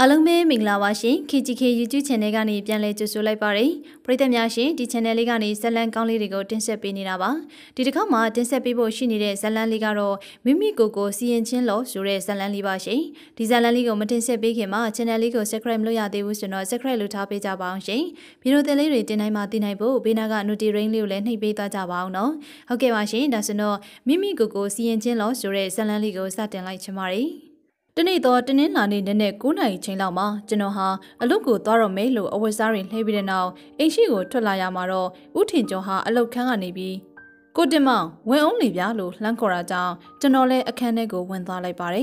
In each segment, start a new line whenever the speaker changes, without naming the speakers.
အားလုံးပဲမင်္ဂလာပါရှင် KGK YouTube Channel ကနေပြန်လည်ကြိုဆိုလိုက်ပါရစေပရိသတ်များရှင်ဒီ Channel လေးကနေဇက်လန်ကောင်းလေးတွေကိုတင်ဆက်ပေးနေတာပါဒီတစ်ခါမှာတင်ဆက်ပေးဖို့ရှိနေတဲ့ဇက်လန်လေးကတော့မိမိကိုယ်ကိုစီရင်ချင်းလို့ဆိုတဲ့ဇက်လန်လေးပါရှင်ဒီဇက်လန်လေးကိုမတင်ဆက်ပေးခင်မှာ Channel လေးကို Subscribe လုပ်ရသေးဘူးဆိုတော့ Subscribe လုပ်ထားပေးကြပါအောင်ရှင်ဗီဒီယိုတင်လေးတွေတင်နိုင်မှသိနိုင်ဖို့ဘေးနားက Notification လေးကိုလည်းနှိပ်ပေးသွားကြပါအောင်နော်ဟုတ်ကဲ့ပါရှင်ဒါဆိုတော့မိမိကိုယ်ကိုစီရင်ချင်းလို့ဆိုတဲ့ဇက်လန်လေးကိုစတင်လိုက်ချင်ပါတယ်တနေ့တော့တင်းနှင်းလာနေနဲ့9နာရီချိန်လောက်မှာကျွန်တော်ဟာအလုပ်ကိုသွားတော့မယ်လို့အဝတ်စားတွေလှည့်ပြီးတဲ့နောက်အိမ်ရှိကိုထွက်လာရမှာတော့ဦးထင်ကျော်ဟာအလုပ်ခန်းကနေပြီးကိုတင်မောင်ဝင်အောင်လေဗျာလို့လှမ်းခေါ်တာကြောင့်ကျွန်တော်လည်းအခန်းထဲကိုဝင်သွားလိုက်ပါတယ်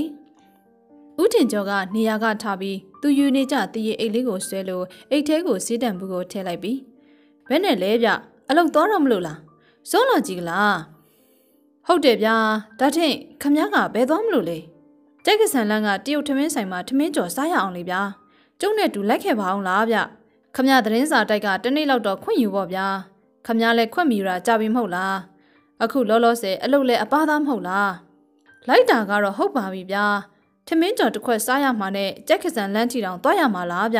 ဦးထင်ကျော်ကနေရာကထားပြီးသူယူနေကြတရေအိတ်လေးကိုဆွဲလို့အိတ်ထဲကိုစေးတံဘူးကိုထည့်လိုက်ပြီးဘယ်နဲ့လဲဗျအလုပ်သွားတော့မလို့လားစိုးလာကြည့်ကလားဟုတ်တယ်ဗျာဒါထင်ခမည်းကဘယ်သွားမလို့လဲကျက်ကဆန်လန်းကတရုတ်ထမင်းဆိုင်မှာထမင်းကြော်စားရအောင်လေဗျာကျုံနဲ့တူလိုက်ခဲ့ပါအောင်လားဗျခမရသတင်းစာတိုက်ကတနေ့လောက်တော့ခွင့်ယူပေါ့ဗျာခမရလည်းခွင့်မယူတာကြပြီမဟုတ်လားအခုလောလောဆယ်အလုပ်လည်းအပားသားမဟုတ်လားလိုက်တာကတော့ဟုတ်ပါပြီဗျာထမင်းကြော်တစ်ခွက်စားရမှာနဲ့ကျက်ကဆန်လန်းထီတောင်သွားရမှာလားဗ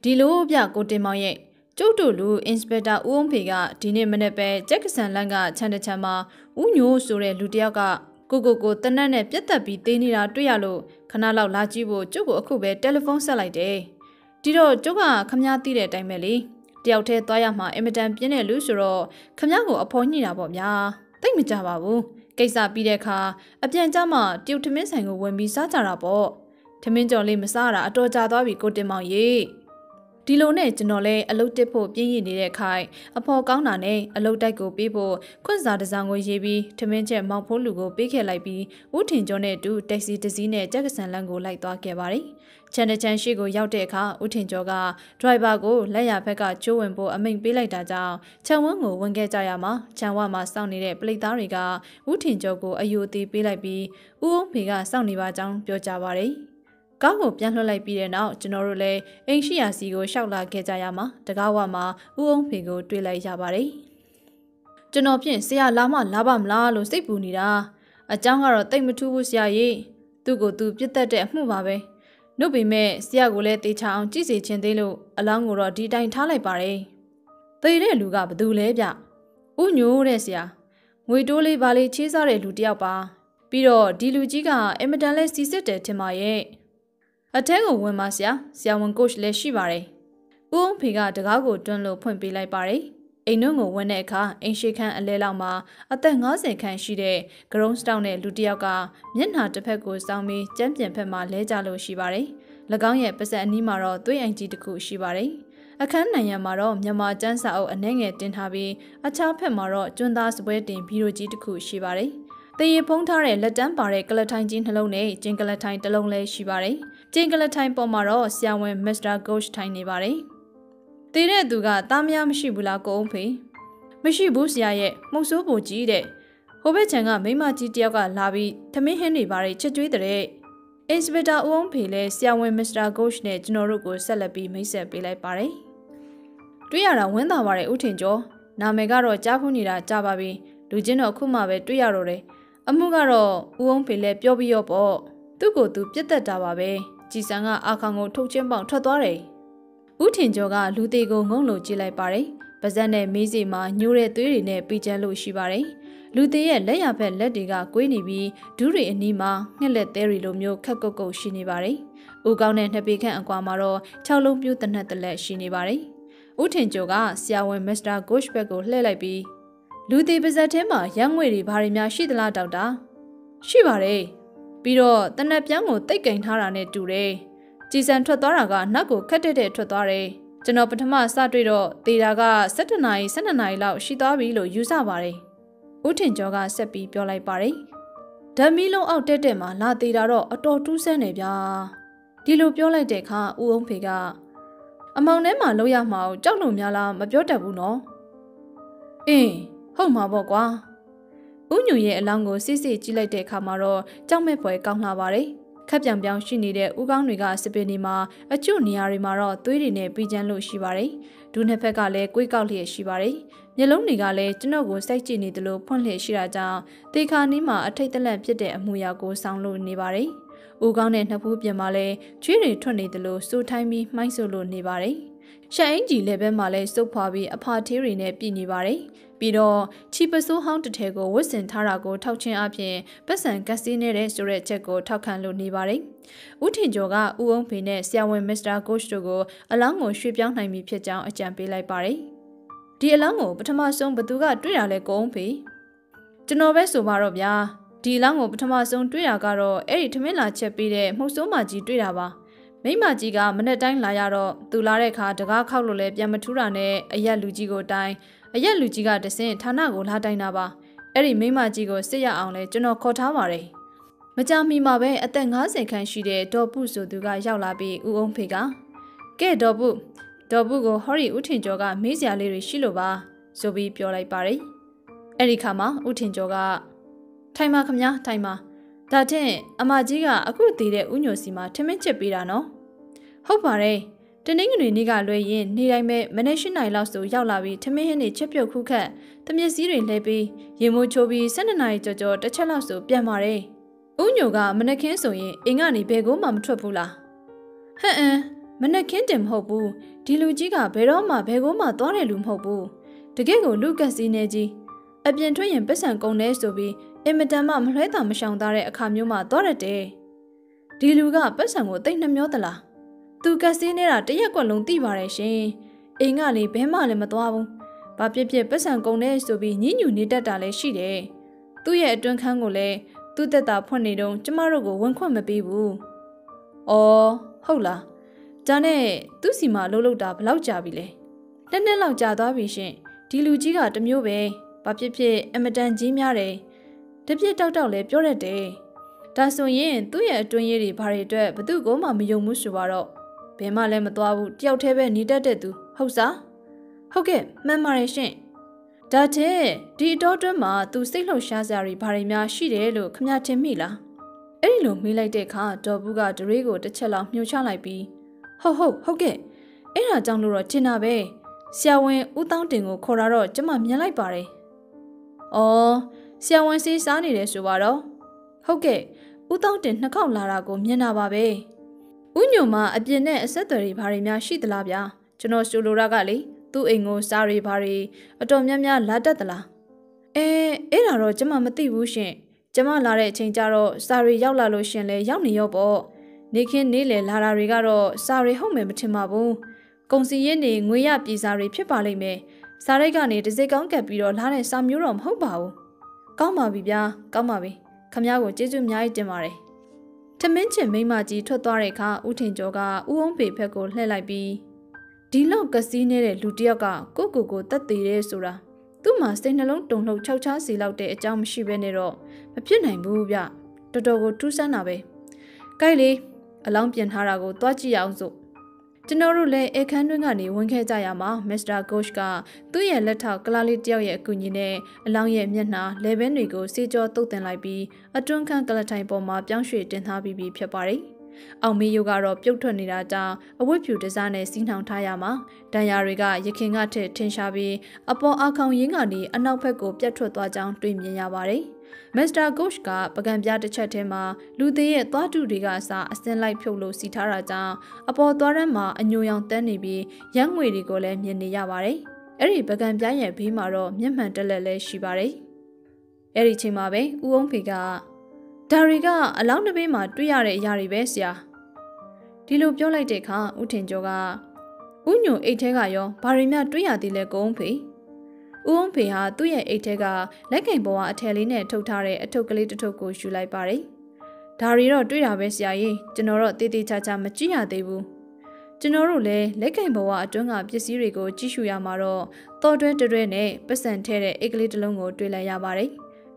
ျဒီလိုဗျကိုတင်မောင်ရဲ့ကျုပ်တို့လူအင်စပက်တာဦးအောင်ဖေကဒီနေ့မနေ့ပဲကျက်ကဆန်လန်းကခြံတစ်ခြံမှာဦးညိုးဆိုတဲ့လူတစ်ယောက်ကကိုတနတ်နဲ့ပြတ်သက်ပြီးသေးနေတာတွေ့ရလို့ခဏလောက်လာကြည့်ဖို့ကျုပ်ကိုအခုပဲတယ်လီဖုန်းဆက်လိုက်တယ်ဒီတော့ကျုပ်ကခမည်းသိတဲ့အတိုင်းပဲလေတယောက်တည်းသွားရမှာအင်မတန်ပြင်းတဲ့လူဆိုတော့ခမည်းကိုအဖော်ညှိတာပေါ့ဗျာသိမကြပါဘူးကိစ္စပြီးတဲ့အခါအပြန်ကြမှာတရုတ်ထမင်းဆိုင်ကိုဝင်ပြီးစားကြတာပေါ့ထမင်းကြော်လေးမစားတာအတော်ကြာသွားပြီကိုတင်မောင်ရေဒီလိုနဲ့ကျွန်တော်လည်းအလုတ်တက်ဖို့ပြင်းရည်နေတဲ့ခိုင်အဖော်ကောင်းတာနဲ့အလုတ်တိုက်ကိုပေးဖို့ခွင့်စာတစ်စောင်ကိုရေးပြီးထမင်းချက်မောက်ဖိုးလူကိုပေးခဲ့လိုက်ပြီးဦးထင်ကျော်နဲ့အတူတက္ကစီတစ်စီးနဲ့ကြက်ကဆန်လန်းကိုလိုက်သွားခဲ့ပါတယ်။ချန်တဲ့ချန်ရှိကိုရောက်တဲ့အခါဦးထင်ကျော်ကဒရိုင်ဘာကိုလက်ရဘက်ကကျိုးဝင်ဖို့အမိန့်ပေးလိုက်တာကြောင့်ခြံဝန်းကိုဝင်ခဲ့ကြရမှာခြံဝမှာစောင့်နေတဲ့ပလိတ်သားတွေကဦးထင်ကျော်ကိုအယိုအသေးပေးလိုက်ပြီးဦးအောင်ဖေကစောင့်နေပါကြောင်းပြောကြပါတယ်။ကားကိုပြန်လှည့်လိုက်ပြီးတဲ့နောက်ကျွန်တော်တို့လည်းအိမ်ရှိရာစီကိုရှောက်လာခဲ့ကြရမှာတကားဝမှာဦးအောင်ဖေကိုတွေ့လိုက်ရပါတယ်ကျွန်တော်ဖြင့်ဆရာလာမလာပါမလားလို့စိတ်ပူနေတာအကြောင်းကတော့တိတ်မထူးဘူးဆရာကြီးသူ့ကိုသူပြစ်တတ်တဲ့အမှုပါပဲနှုတ်ပေမဲ့ဆရာကိုလည်းတေချာအောင်ကြည့်စီခြင်းသေးလို့အလောင်းကိုတော့ဒီတိုင်ထားလိုက်ပါတယ်သေတဲ့လူကဘသူလဲဗျဥညိုးတဲ့ဆရာငွေတိုးလေးပါလေးချေးစားတဲ့လူတယောက်ပါပြီးတော့ဒီလူကြီးကအင်မတန်လဲစီစစ်တယ်ထင်ပါရဲ့အထဲကိုဝင်ပါဆရာဝန်ကိုချ်လည်းရှိပါတယ်။ဦးအောင်ဖေကတကားကိုတွန်းလို့ဖွင့်ပေးလိုက်ပါတယ်။အိမ်နှုံကိုဝင်တဲ့အခါအိမ်ရှိခန်းအလဲလောက်မှာအသက်50ခန့်ရှိတဲ့ဂရုံးစတောင်းတဲ့လူတစ်ယောက်ကမျက်နှာတစ်ဖက်ကိုစောင်းပြီးကျမ်းပြန်ဖက်မှာလဲကျလို့ရှိပါတယ်။၎င်းရဲ့ပါးစပ်အနီးမှာတော့သွေးအိမ်ကြီးတစ်ခုရှိပါတယ်။အခန်းနိုင်ရံမှာတော့မြန်မာကျန်းစာအုပ်အနှဲငယ်တင်ထားပြီးအခြားဖက်မှာတော့ကျွန်းသားစပွဲတင်ဘီရိုကြီးတစ်ခုရှိပါတယ်။တရေဖုံးထားတဲ့လက်တန်းပါတဲ့ကလထိုင်ကြီးနှလုံးနဲ့ကျင်းကလထိုင်တစ်လုံးလည်းရှိပါတယ်။ကျင်းကလထိုင်ပေါ်မှာတော့ဆရာဝန်မစ္စတာဂို့ချ်ထိုင်နေပါတယ်။တည်တဲ့သူကသားမယားမရှိဘူးလားကိုအောင်ဖေ။မရှိဘူးဆရာရဲ့မှုတ်ဆိုးပူကြီးတဲ့။ဟိုဘက်ခြံကမိမကြီးတယောက်ကလာပြီးထမင်းဟင်းတွေပါတယ်ချက်ကျွေးတဲ့အင်စပက်တာဦးအောင်ဖေလည်းဆရာဝန်မစ္စတာဂို့ချ်နဲ့ကျွန်တော်တို့ကိုဆက်လက်ပြီးမိတ်ဆက်ပေးလိုက်ပါတယ်။တွေ့ရတာဝမ်းသာပါတယ်ဦးထင်ကျော်။နာမည်ကတော့ကြားဖူးနေတာကြားပါပြီ။လူချင်းတော့ခုမှပဲတွေ့ရတော့တယ်။အမှုကတော့ဦးအောင်ဖေလည်းပြောပြီးရောပေါ့သူ့ကိုယ်သူပြစ်တတ်တာပါပဲကြည်စံကအာခေါင်ကိုထုတ်ချင်းပေါင်ထွက်သွားတယ်ဦးထင်ကျော်ကလူသေးကိုငုံလို့ကြည့်လိုက်ပါတယ်ပါဇက်နဲ့မေးစီမှာညိုးတဲ့သွေးတွေနဲ့ပြီးကျန်းလို့ရှိပါတယ်လူသေးရဲ့လက်ရဖက်လက်တွေကကွေးနေပြီးဒူးတွေအနီးမှာငှက်လက်သေးတွေလိုမျိုးခက်ကုတ်ကုတ်ရှိနေပါတယ်ဦးကောင်းတဲ့နှစ်ပေခန့်အကွာမှာတော့6လုံးပြူးတနက်တလက်ရှိနေပါတယ်ဦးထင်ကျော်ကဆရာဝန်မစ္စတာဂို့ချ်ဘက်ကိုလှည့်လိုက်ပြီးလူသေးပါဇက်ထဲမှာရမ်းငွေတွေဘာတွေများရှိသလားဒေါက်တာရှိပါတယ်ပြီးတော့တနက်ပြန်းကိုတိတ်ကင်ထားတာနဲ့တူတယ်ကြည်စံထွက်သွားတာကနောက်ကိုခက်တဲ့ထွက်သွားတယ်ကျွန်တော်ပထမစတွေ့တော့တေတာက7နာရီ12နာရီလောက်ရှိသွားပြီလို့ယူဆပါတယ်ဦးထင်ကျော်ကဆက်ပြီးပြောလိုက်ပါတယ်ဓမီလုံးအောက်တက်မှာလာတေတာတော့အတော်တူးဆန်းနေဗျာဒီလိုပြောလိုက်တဲ့အခါဦးအောင်ဖေကအမောင်ထဲမှာလောက်ရမှာကိုကြောက်လို့များလားမပြောတတ်ဘူးနော်အင်းဟုတ်မှာပေါ့ကွာဦးညိုရဲ့အလောင်းကိုစစ်စစ်ကြည့်လိုက်တဲ့အခါမှာတော့ကြောက်မဲ့ဖွယ်ကောင်းလာပါတယ်ခက်ပြောင်ရှိနေတဲ့ဦးကောင်းတွေကစပင်တွေမှာအကျုနေရာတွေမှာတော့သွေးတွေနဲ့ပြီးကျန်းလို့ရှိပါတယ်ဒူးနှစ်ဖက်ကလည်းကွေးကောက်လျက်ရှိပါတယ်မျက်လုံးတွေကလည်းကျွန်တော်ကိုစိုက်ကြည့်နေတယ်လို့ဖွင့်လှစ်ရှိတာကြောင့်တေခါနီးမှာအထိတ်တလန့်ဖြစ်တဲ့အမူအရာကိုစောင်းလို့နေပါတယ် ဦးကောင်းတဲ့နှစ်ဖူးပြင်မှာလဲချွေးတွေထွက်နေတယ်လို့စိုးထိုင်းပြီးမှိုင်းဆိုလို့နေပါတယ်။ရှန်အင်ကြီးလည်းဘက်မှာလဲစုပ်ဖွာပြီးအဖာသေးတွေနဲ့ပြည်နေပါတယ်။ပြီးတော့ချီပစိုးဟောင်းတစ်ထည်ကိုဝတ်ဆင်ထားတာကိုထောက်ချင်းအပြင်ပတ်စံကက်စီနေတဲ့ဆိုတဲ့ချက်ကိုထောက်ခံလို့နေပါတယ်။ဦးထင်ကျော်ကဦးအောင်ဖေနဲ့ဆရာဝန်မစ္စတာကို့ချ်တို့ကိုအလောင်းကိုရွှေ့ပြောင်းနိုင်ပြီဖြစ်ကြောင်းအကြံပေးလိုက်ပါတယ်။ဒီအလောင်းကိုပထမဆုံးဘသူကတွေ့ရလဲကိုအောင်ဖေကျွန်တော်ပဲဆိုပါတော့ဗျာဒီအလောင်းကိုပထမဆုံးတွေ့တာကတော့အဲ့ဒီထမင်းလာချက်ပေးတဲ့မှုတ်ဆိုးမကြီးတွေ့တာပါမိမကြီးကမနေ့တိုင်းလာရတော့သူလာတဲ့အခါတကားခောက်လို့လဲပြန်မထူးတာနဲ့အရက်လူကြီးကိုတိုင်းအရက်လူကြီးကတဆင့်ဌာနကိုလာတိုင်းတာပါအဲ့ဒီမိမကြီးကိုစစ်ရအောင်လဲကျွန်တော်ခေါ်ထားပါတယ်မကြမီမှာပဲအသက်50ခန့်ရှိတဲ့ဒေါ်ပုဆိုသူကရောက်လာပြီးဦးအောင်ဖေကကဲဒေါ်ပုကိုဟောရီဦးထင်ကျော်ကမေးစရာလေးတွေရှိလို့ပါဆိုပြီးပြောလိုက်ပါတယ်အဲ့ဒီခါမှာဦးထင်ကျော်ကထိုင်ပါခမညာထိုင်ပါဒါထင့်အမကြီးကအခုတည်တဲ့ဦးညိုစီမှာထမင်းချက်ပေးတာနော်ဟုတ်ပါတယ်တနင်္ဂနွေနေ့ကလွှဲရင်နေတိုင်းပဲမနေ့၈နိုင်လောက်ဆိုရောက်လာပြီးထမင်းဟင်းတွေချက်ပြုတ်ခုခတ်တမျက်စည်းတွေလဲပြီးရေမိုးချိုးပြီး12နာရီကျော်တစ်ချက်လောက်ဆိုပြန်ပါတယ်ဦးညိုကမနက်ခင်းဆိုရင်အိမ်ကနေဘယ်ကိုမှမထွက်ဘူးလားဟမ်မနက်ခင်းတင်မဟုတ်ဘူးဒီလူကြီးကဘယ်တော့မှဘယ်ကိုမှသွားတယ်လူမဟုတ်ဘူးတကယ့်ကိုလူကက်စီနေကြီးအပြင်ထွက်ရင်ပတ်စံကုန်နေဆိုပြီးအင်မတန်မှမလွှဲတာမရှောင်သားတဲ့အခါမျိုးမှသွားရတယ်ဒီလူကပတ်စံကိုတိတ်နှမျောသလားသူကက်စီနေတာတရက်ကွက်လုံးသိပါတယ်ရှင်အိမ်ကလေဘဲမှလည်းမသွားဘူးဘာပြစ်ပတ်စံကုန်နေဆိုပြီးညှဉ်းညူနေတတ်တာလည်းရှိတယ်သူ့ရဲ့အတွင်းခန်းကိုလည်းသူ့တက်တာဖွင့်နေတော့ကျမတို့ကိုဝင်ခွင့်မပေးဘူးအော်ဟုတ်လားဒါနဲ့သူ့စီမှာလှုပ်တာဘလောက်ကြာပြီလဲနှစ်နှစ်လောက်ကြာသွားပြီရှင်ဒီလူကြီးကတမျိုးပဲဘာဖြစ်အမတန်ကြီးများတယ်တပြစ်တောက်လဲပြောတတ်တယ်ဒါဆိုရင်သူ့ရဲ့အတွင်းရေးတွေဘာတွေအတွက်ဘသူ့ကိုမှမယုံဘူးဆိုတော့ဘယ်မှလည်းမသွားဘူးတယောက်တည်းပဲနေတတ်တဲ့သူဟုတ်စားဟုတ်ကဲ့မှန်ပါတယ်ရှင်ဒါတဲ့ဒီအတော်တွင်းမှာသူစိတ်လှုပ်ရှားစရာတွေဘာတွေများရှိတယ်လို့ခမထင်မိလားအဲ့ဒီလိုမေးလိုက်တဲ့အခါဒေါ်ဘူးကဒရေးကိုတစ်ချက်လောက်မြှိုချလိုက်ပြီးဟုတ်ကဲ့အဲ့ဒါကြောင့်လို့တော့ထင်တာပဲဆရာဝန်ဦးတောင်းတင်ကိုခေါ်တာတော့ကျမမြင်လိုက်ပါတယ်အော်ဆရာဝန်စီးစားနေတယ်ဆိုပါတော့ဟုတ်ကဲ့ဦးတောင်းတင်နှစ်ခေါက်လာတာကိုမြင်တာပါပဲဦးညိုမှာအပြင်းနဲ့အဆက်အသွယ်တွေဘာတွေများရှိသလားဗျာကျွန်တော်ဆိုလိုတာကလေသူ့အိမ်ကိုစားတွေဘာတွေအတော်များများလာတတ်သလားအဲ့ဒါတော့ကျမမသိဘူးရှင်ကျမလာတဲ့အချိန်ကျတော့စားတွေရောက်လာလို့ရှင်လဲရောက်နေရောပေါ့နေခင်းနေလေလာတာတွေကတော့စားတွေဟုတ်မယ်မထင်ပါဘူးကုန်စီရင်နေငွေရပြည်စားတွေဖြစ်ပါလိမ့်မယ်စားရိုက်ကနေတစ်စိတ်ကောင်းကပ်ပြီးတော့လာတဲ့စားမျိုးတော့မဟုတ်ပါဘူးကောင်းပါပြီဗျာကောင်းပါပြီခမ ्या ကိုကျေးဇူးအများကြီးတင်ပါတယ်ထမင်းချင်မိမကြီးထွက်သွားတဲ့အခါဦးထင်ကျော်ကဦးအောင်ပေဖက်ကိုလှည့်လိုက်ပြီးဒီလောက်ကစီးနေတဲ့လူတစ်ယောက်ကကိုတက်သေးတယ်ဆိုတာသူ့မှာစိတ်နှလုံးတုန်လှုပ်ခြောက်ခြားစီလောက်တဲ့အကြောင်းမရှိဘဲနဲ့တော့မဖြစ်နိုင်ဘူးဗျတော်တော်ကိုထူးဆန်းတာပဲကြိုက်လေအလောင်းပြင်ထားတာကိုတွားကြည့်အောင်စို့ကျွန်တော်တို့လည်းအခန်းတွင်းကနေဝင်ခဲ့ကြရမှာမစ္စတာဂို့ချ်ကသူ့ရဲ့လက်ထောက်ကလာလေးတယောက်ရဲ့အကူအညီနဲ့အလောင်းရဲ့မျက်နှာလေဘဲတွေကိုစေကြောတုတ်တင်လိုက်ပြီးအတွန်းခန်းကလထိုင်ပေါ်မှာပြောင်းရွှေ့တင်ထားပြီးဖြစ်ပါတယ်။အောင်မီယိုကတော့ပြုတ်ထွက်နေတာကြောင့်အဝတ်ဖြူတစားနဲ့စီးနှောင်ထားရမှာဒဏ်ရာတွေကရခင်ကထက်ထင်ရှားပြီးအပေါ်အခေါင်ရင်းကနေအနောက်ဘက်ကိုပြတ်ထွက်သွားကြောင်းတွေ့မြင်ရပါတယ်။မစ္စတာဂို့ချ်ကပကံပြားတစ်ချက်ထဲမှာလူသေးရဲ့သွားတူတွေကအစားအစင်းလိုက်ဖြုတ်လို့စီထားတာကြောင့်အပေါ်သွားရမ်းမှာအညိုရောင်တန်းနေပြီးရမ်းငွေတွေကိုလည်းမြင်နေရပါတယ်။အဲ့ဒီပကံပြားရဲ့ဘေးမှာတော့မျက်မှန်တက်လက်လည်းရှိပါတယ်။အဲ့ဒီချိန်မှာပဲဦးအောင်ဖေကဒါရီကအလောင်းတစ်ဘေးမှာတွေ့ရတဲ့အရာတွေပဲဆရာဒီလိုပြောလိုက်တဲ့အခါဦးထင်ကျော်ကဦးညိုအိတ်ထဲကရောဘာတွေများတွေ့ရသေးလဲကိုအောင်ဖေဦးအောင်ဖေဟာသူ့ရဲ့အိတ်ထဲကလက်ကင်ပေါ်ကအထည်လေးနဲ့ထုတ်ထားတဲ့အထုပ်ကလေးတစ်ထုပ်ကိုယူလိုက်ပါတယ်ဒါရီတော့တွေ့တာပဲဆရာကြီးကျွန်တော်တော့တေးသေးချာချာမကြည့်ရသေးဘူးကျွန်တော်တို့လည်းလက်ကင်ပေါ်ကအတွင်းကပစ္စည်းတွေကိုကြည့်ရှုရမှာတော့တော်တွဲနဲ့ပတ်စံထဲတဲ့အိတ်ကလေးတစ်လုံးကိုတွေ့လိုက်ရပါတယ်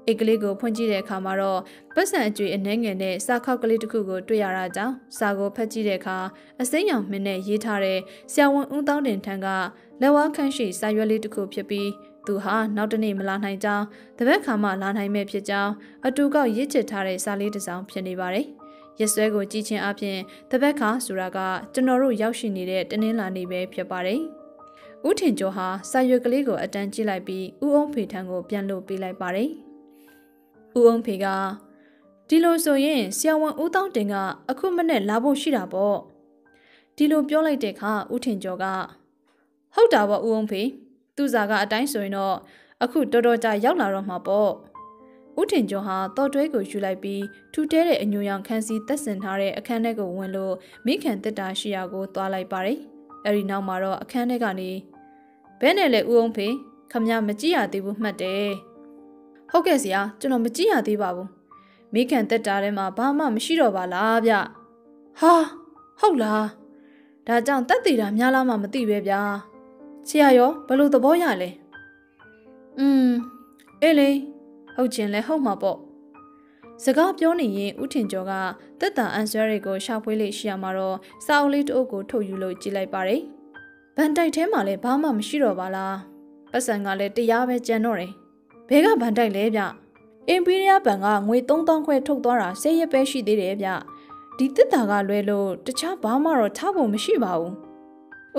အိတ်ကလေးကိုဖွင့်ကြည့်တဲ့အခါမှာတော့ပတ်စံအကျွေအနှဲငယ်နဲ့စာခောက်ကလေးတစ်ခုကိုတွေ့ရတာကြောင့်စာကိုဖတ်ကြည့်တဲ့အခါအစိမ်းရောင်မှင်နဲ့ရေးထားတဲ့ဆရာဝန်ဦးတောင်းတင်ထံကလက်ဝါးခန့်ရှိစာရွက်လေးတစ်ခုဖြစ်ပြီးသူဟာနောက်တနေ့မလာနိုင်ကြောင်းတပတ်ခါမှလာနိုင်မဲ့ဖြစ်ကြောင်းအတူကောက်ရေးချစ်ထားတဲ့စာလေးတစ်စောင်ဖြစ်နေပါတယ်ရက်စွဲကိုကြည့်ချင်းအပြင်တပတ်ခါဆိုတာကကျွန်တော်တို့ရောက်ရှိနေတဲ့တနင်္လာနေ့ပဲဖြစ်ပါတယ်ဦးထင်ကျော်ဟာစာရွက်ကလေးကိုအတန်းကြည့်လိုက်ပြီးဦးအောင်ဖေထံကိုပြန်လို့ပေးလိုက်ပါတယ်ဦးအောင်ဖေက ဒီလိုဆိုရင်ဆရာဝန်ဦးတောင်းတင်ကအခုမနဲ့လာဖို့ရှိတာပေါ့ဒီလိုပြောလိုက်တဲ့အခါဦးထင်ကျော်ကဟုတ်တာပေါ့ဦးအောင်ဖေသူ့စာကအတိုင်းဆိုရင်တော့အခုတော်တော်ကြာရောက်လာတော့မှာပေါ့ဦးထင်ကျော်ဟာတော်တွဲကိုယူလိုက်ပြီးထူတဲတဲ့အညူရောင်ခန်းစီတက်ဆင်ထားတဲ့အခန်းထဲကိုဝင်လို့မိခင်တက်တာရှိရာကိုသွားလိုက်ပါတယ်အဲဒီနောက်မှာတော့အခန်းထဲကနေဘဲနဲ့လေဦးအောင်ဖေခမမကြည့်ရသေးဘူးမှတ်တယ်ဟုတ်ကဲ့ဆရာကျွန်တော်မကြည့်ရသေးပါဘူးမိခင်တက်တာထဲမှာဘာမှမရှိတော့ပါလားဗျဟာဟုတ်လားဒါကြောင့်တက်တည်တာများလားမှမသိပဲဗျာဆရာရောဘယ်လိုသဘောရလဲအေးလေဟုတ်ချင်လဲဟုတ်မှာပေါ့စကားပြောနေရင်ဦးထင်ကျော်ကတက်တာအန်ဆွဲတွေကိုရှာဖွေလေးရှိရမှာတော့စာအုပ်လေးတစ်အုပ်ကိုထုတ်ယူလို့ကြည့်လိုက်ပါတယ်ဗန်တိုက်ထဲမှာလည်းဘာမှမရှိတော့ပါလားပတ်စံကလည်းတရားပဲကျန်တော့တယ်ဘဲကဗန်တိုက်လဲဗျအင်ပီရီးယားဘဏ်ကငွေ3000ခွဲထုတ်သွားတာ10ရက်ပဲရှိသေးတယ်ဗျဒီတက်တာကလွဲလို့တခြားဘာမှတော့ထားဖို့မရှိပါဘူး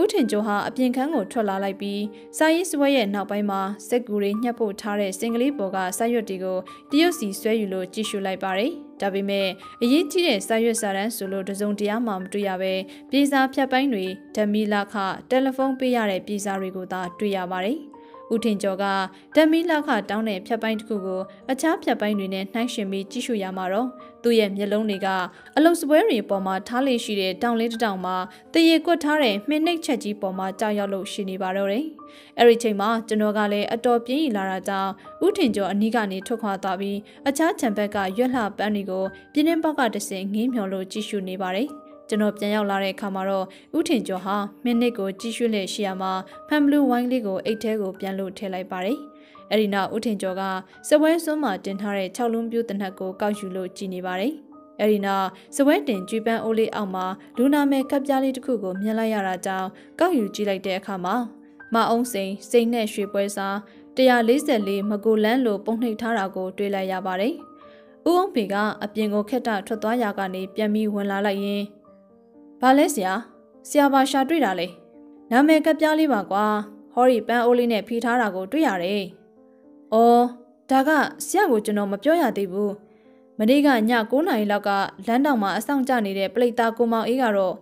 ဦးထင်ကျော်ဟာအပြင်ခန်းကိုထွက်လာလိုက်ပြီးစာရေးစပွဲရဲ့နောက်ပိုင်းမှာစက်ကူတွေညှပ်ဖို့ထားတဲ့စင်ကလေးပေါ်ကစာရွက်တွေကိုတရုတ်စီဆွဲယူလို့ကြည့်ရှုလိုက်ပါတယ်ဒါပေမဲ့အရေးကြီးတဲ့စာရွက်စာတမ်းဆိုလို့တစုံတရာမှမတွေ့ရပဲပြေစာဖြတ်ပိုင်းတွေဓမီလာခတယ်လီဖုန်းပေးရတဲ့ပြေစာတွေကိုသာတွေ့ရပါတယ်ဦးထင်ကျော်ကဓမီလာခတောင်းတဲ့ဖြတ်ပိုင်းတစ်ခုကိုအခြားဖြတ်ပိုင်းတွေနဲ့နှိုင်းယှဉ်ပြီးကြည့်ရှုရမှာတော့သူ့ရဲ့မျက်လုံးတွေကအလုံစပွဲတွေပေါ်မှာထားလေရှိတဲ့တောင်လေးတစ်တောင်မှာတရေကွက်ထားတဲ့မှင်းနှိပ်ချက်ကြီးပေါ်မှာကြောက်ရောက်လို့ရှိနေပါတော့တယ်။အဲ့ဒီချိန်မှာကျွန်တော်ကလည်းအတော်ပြင်းရလာတာကြောင့်ဦးထင်ကျော်အနီးကနေထွက်ခွာသွားပြီးအခြားခြံဘက်ကရွက်လှပန်းတွေကိုပြင်းနှင်းပေါက်ကတဆင်ငင်းမျောလို့ကြည့်ရှုနေပါတယ်။ကျွန်တော်ပြန်ရောက်လာတဲ့အခါမှာတော့ဦးထင်ကျော်ဟာမိနစ်ကိုကြည့်ရှုလက်ရှိရမှာဖန်ဘလူးဝိုင်းလေးကိုအိတ်ထဲကိုပြန်လို့ထည့်လိုက်ပါတယ်။အဲဒီနောက်ဦးထင်ကျော်ကစပွဲစွန်းမှာတင်ထားတဲ့6လုံးပြိုးတနက်ကိုကောက်ယူလို့ကြည်နေပါတယ်။အဲဒီနောက်စပွဲတင်ကြွေးပန်းအိုးလေးအောက်မှာလူနာမဲကပ်ပြားလေးတစ်ခုကိုမြင်လိုက်ရတာကြောင့်ကောက်ယူကြည့်လိုက်တဲ့အခါမှာမအောင်စိန်နဲ့ရွှေပွဲစား144မကိုလန်းလိုပုံနှိပ်ထားတာကိုတွေ့လိုက်ရပါတယ်။ဦးအောင်ဖေကအပြင်ကိုခက်တာထွက်သွားရာကနေပြန်ပြီးဝင်လာလိုက်ရင်ဘာလဲဆရာပါရှာတွေ့တာလေနာမည်ကပြားလေးပါကွာဟော်ရီပန်းအိုးလေးနဲ့ဖီထားတာကိုတွေ့ရတယ်။အော်ဒါကဆရာကိုကျွန်တော်မပြောရသေးဘူး။မနေ့ကည9နာရီလောက်ကလမ်းတောင်မှာအဆောင်ကျနေတဲ့ပလိတ်သားကိုမောင်အေးကတော့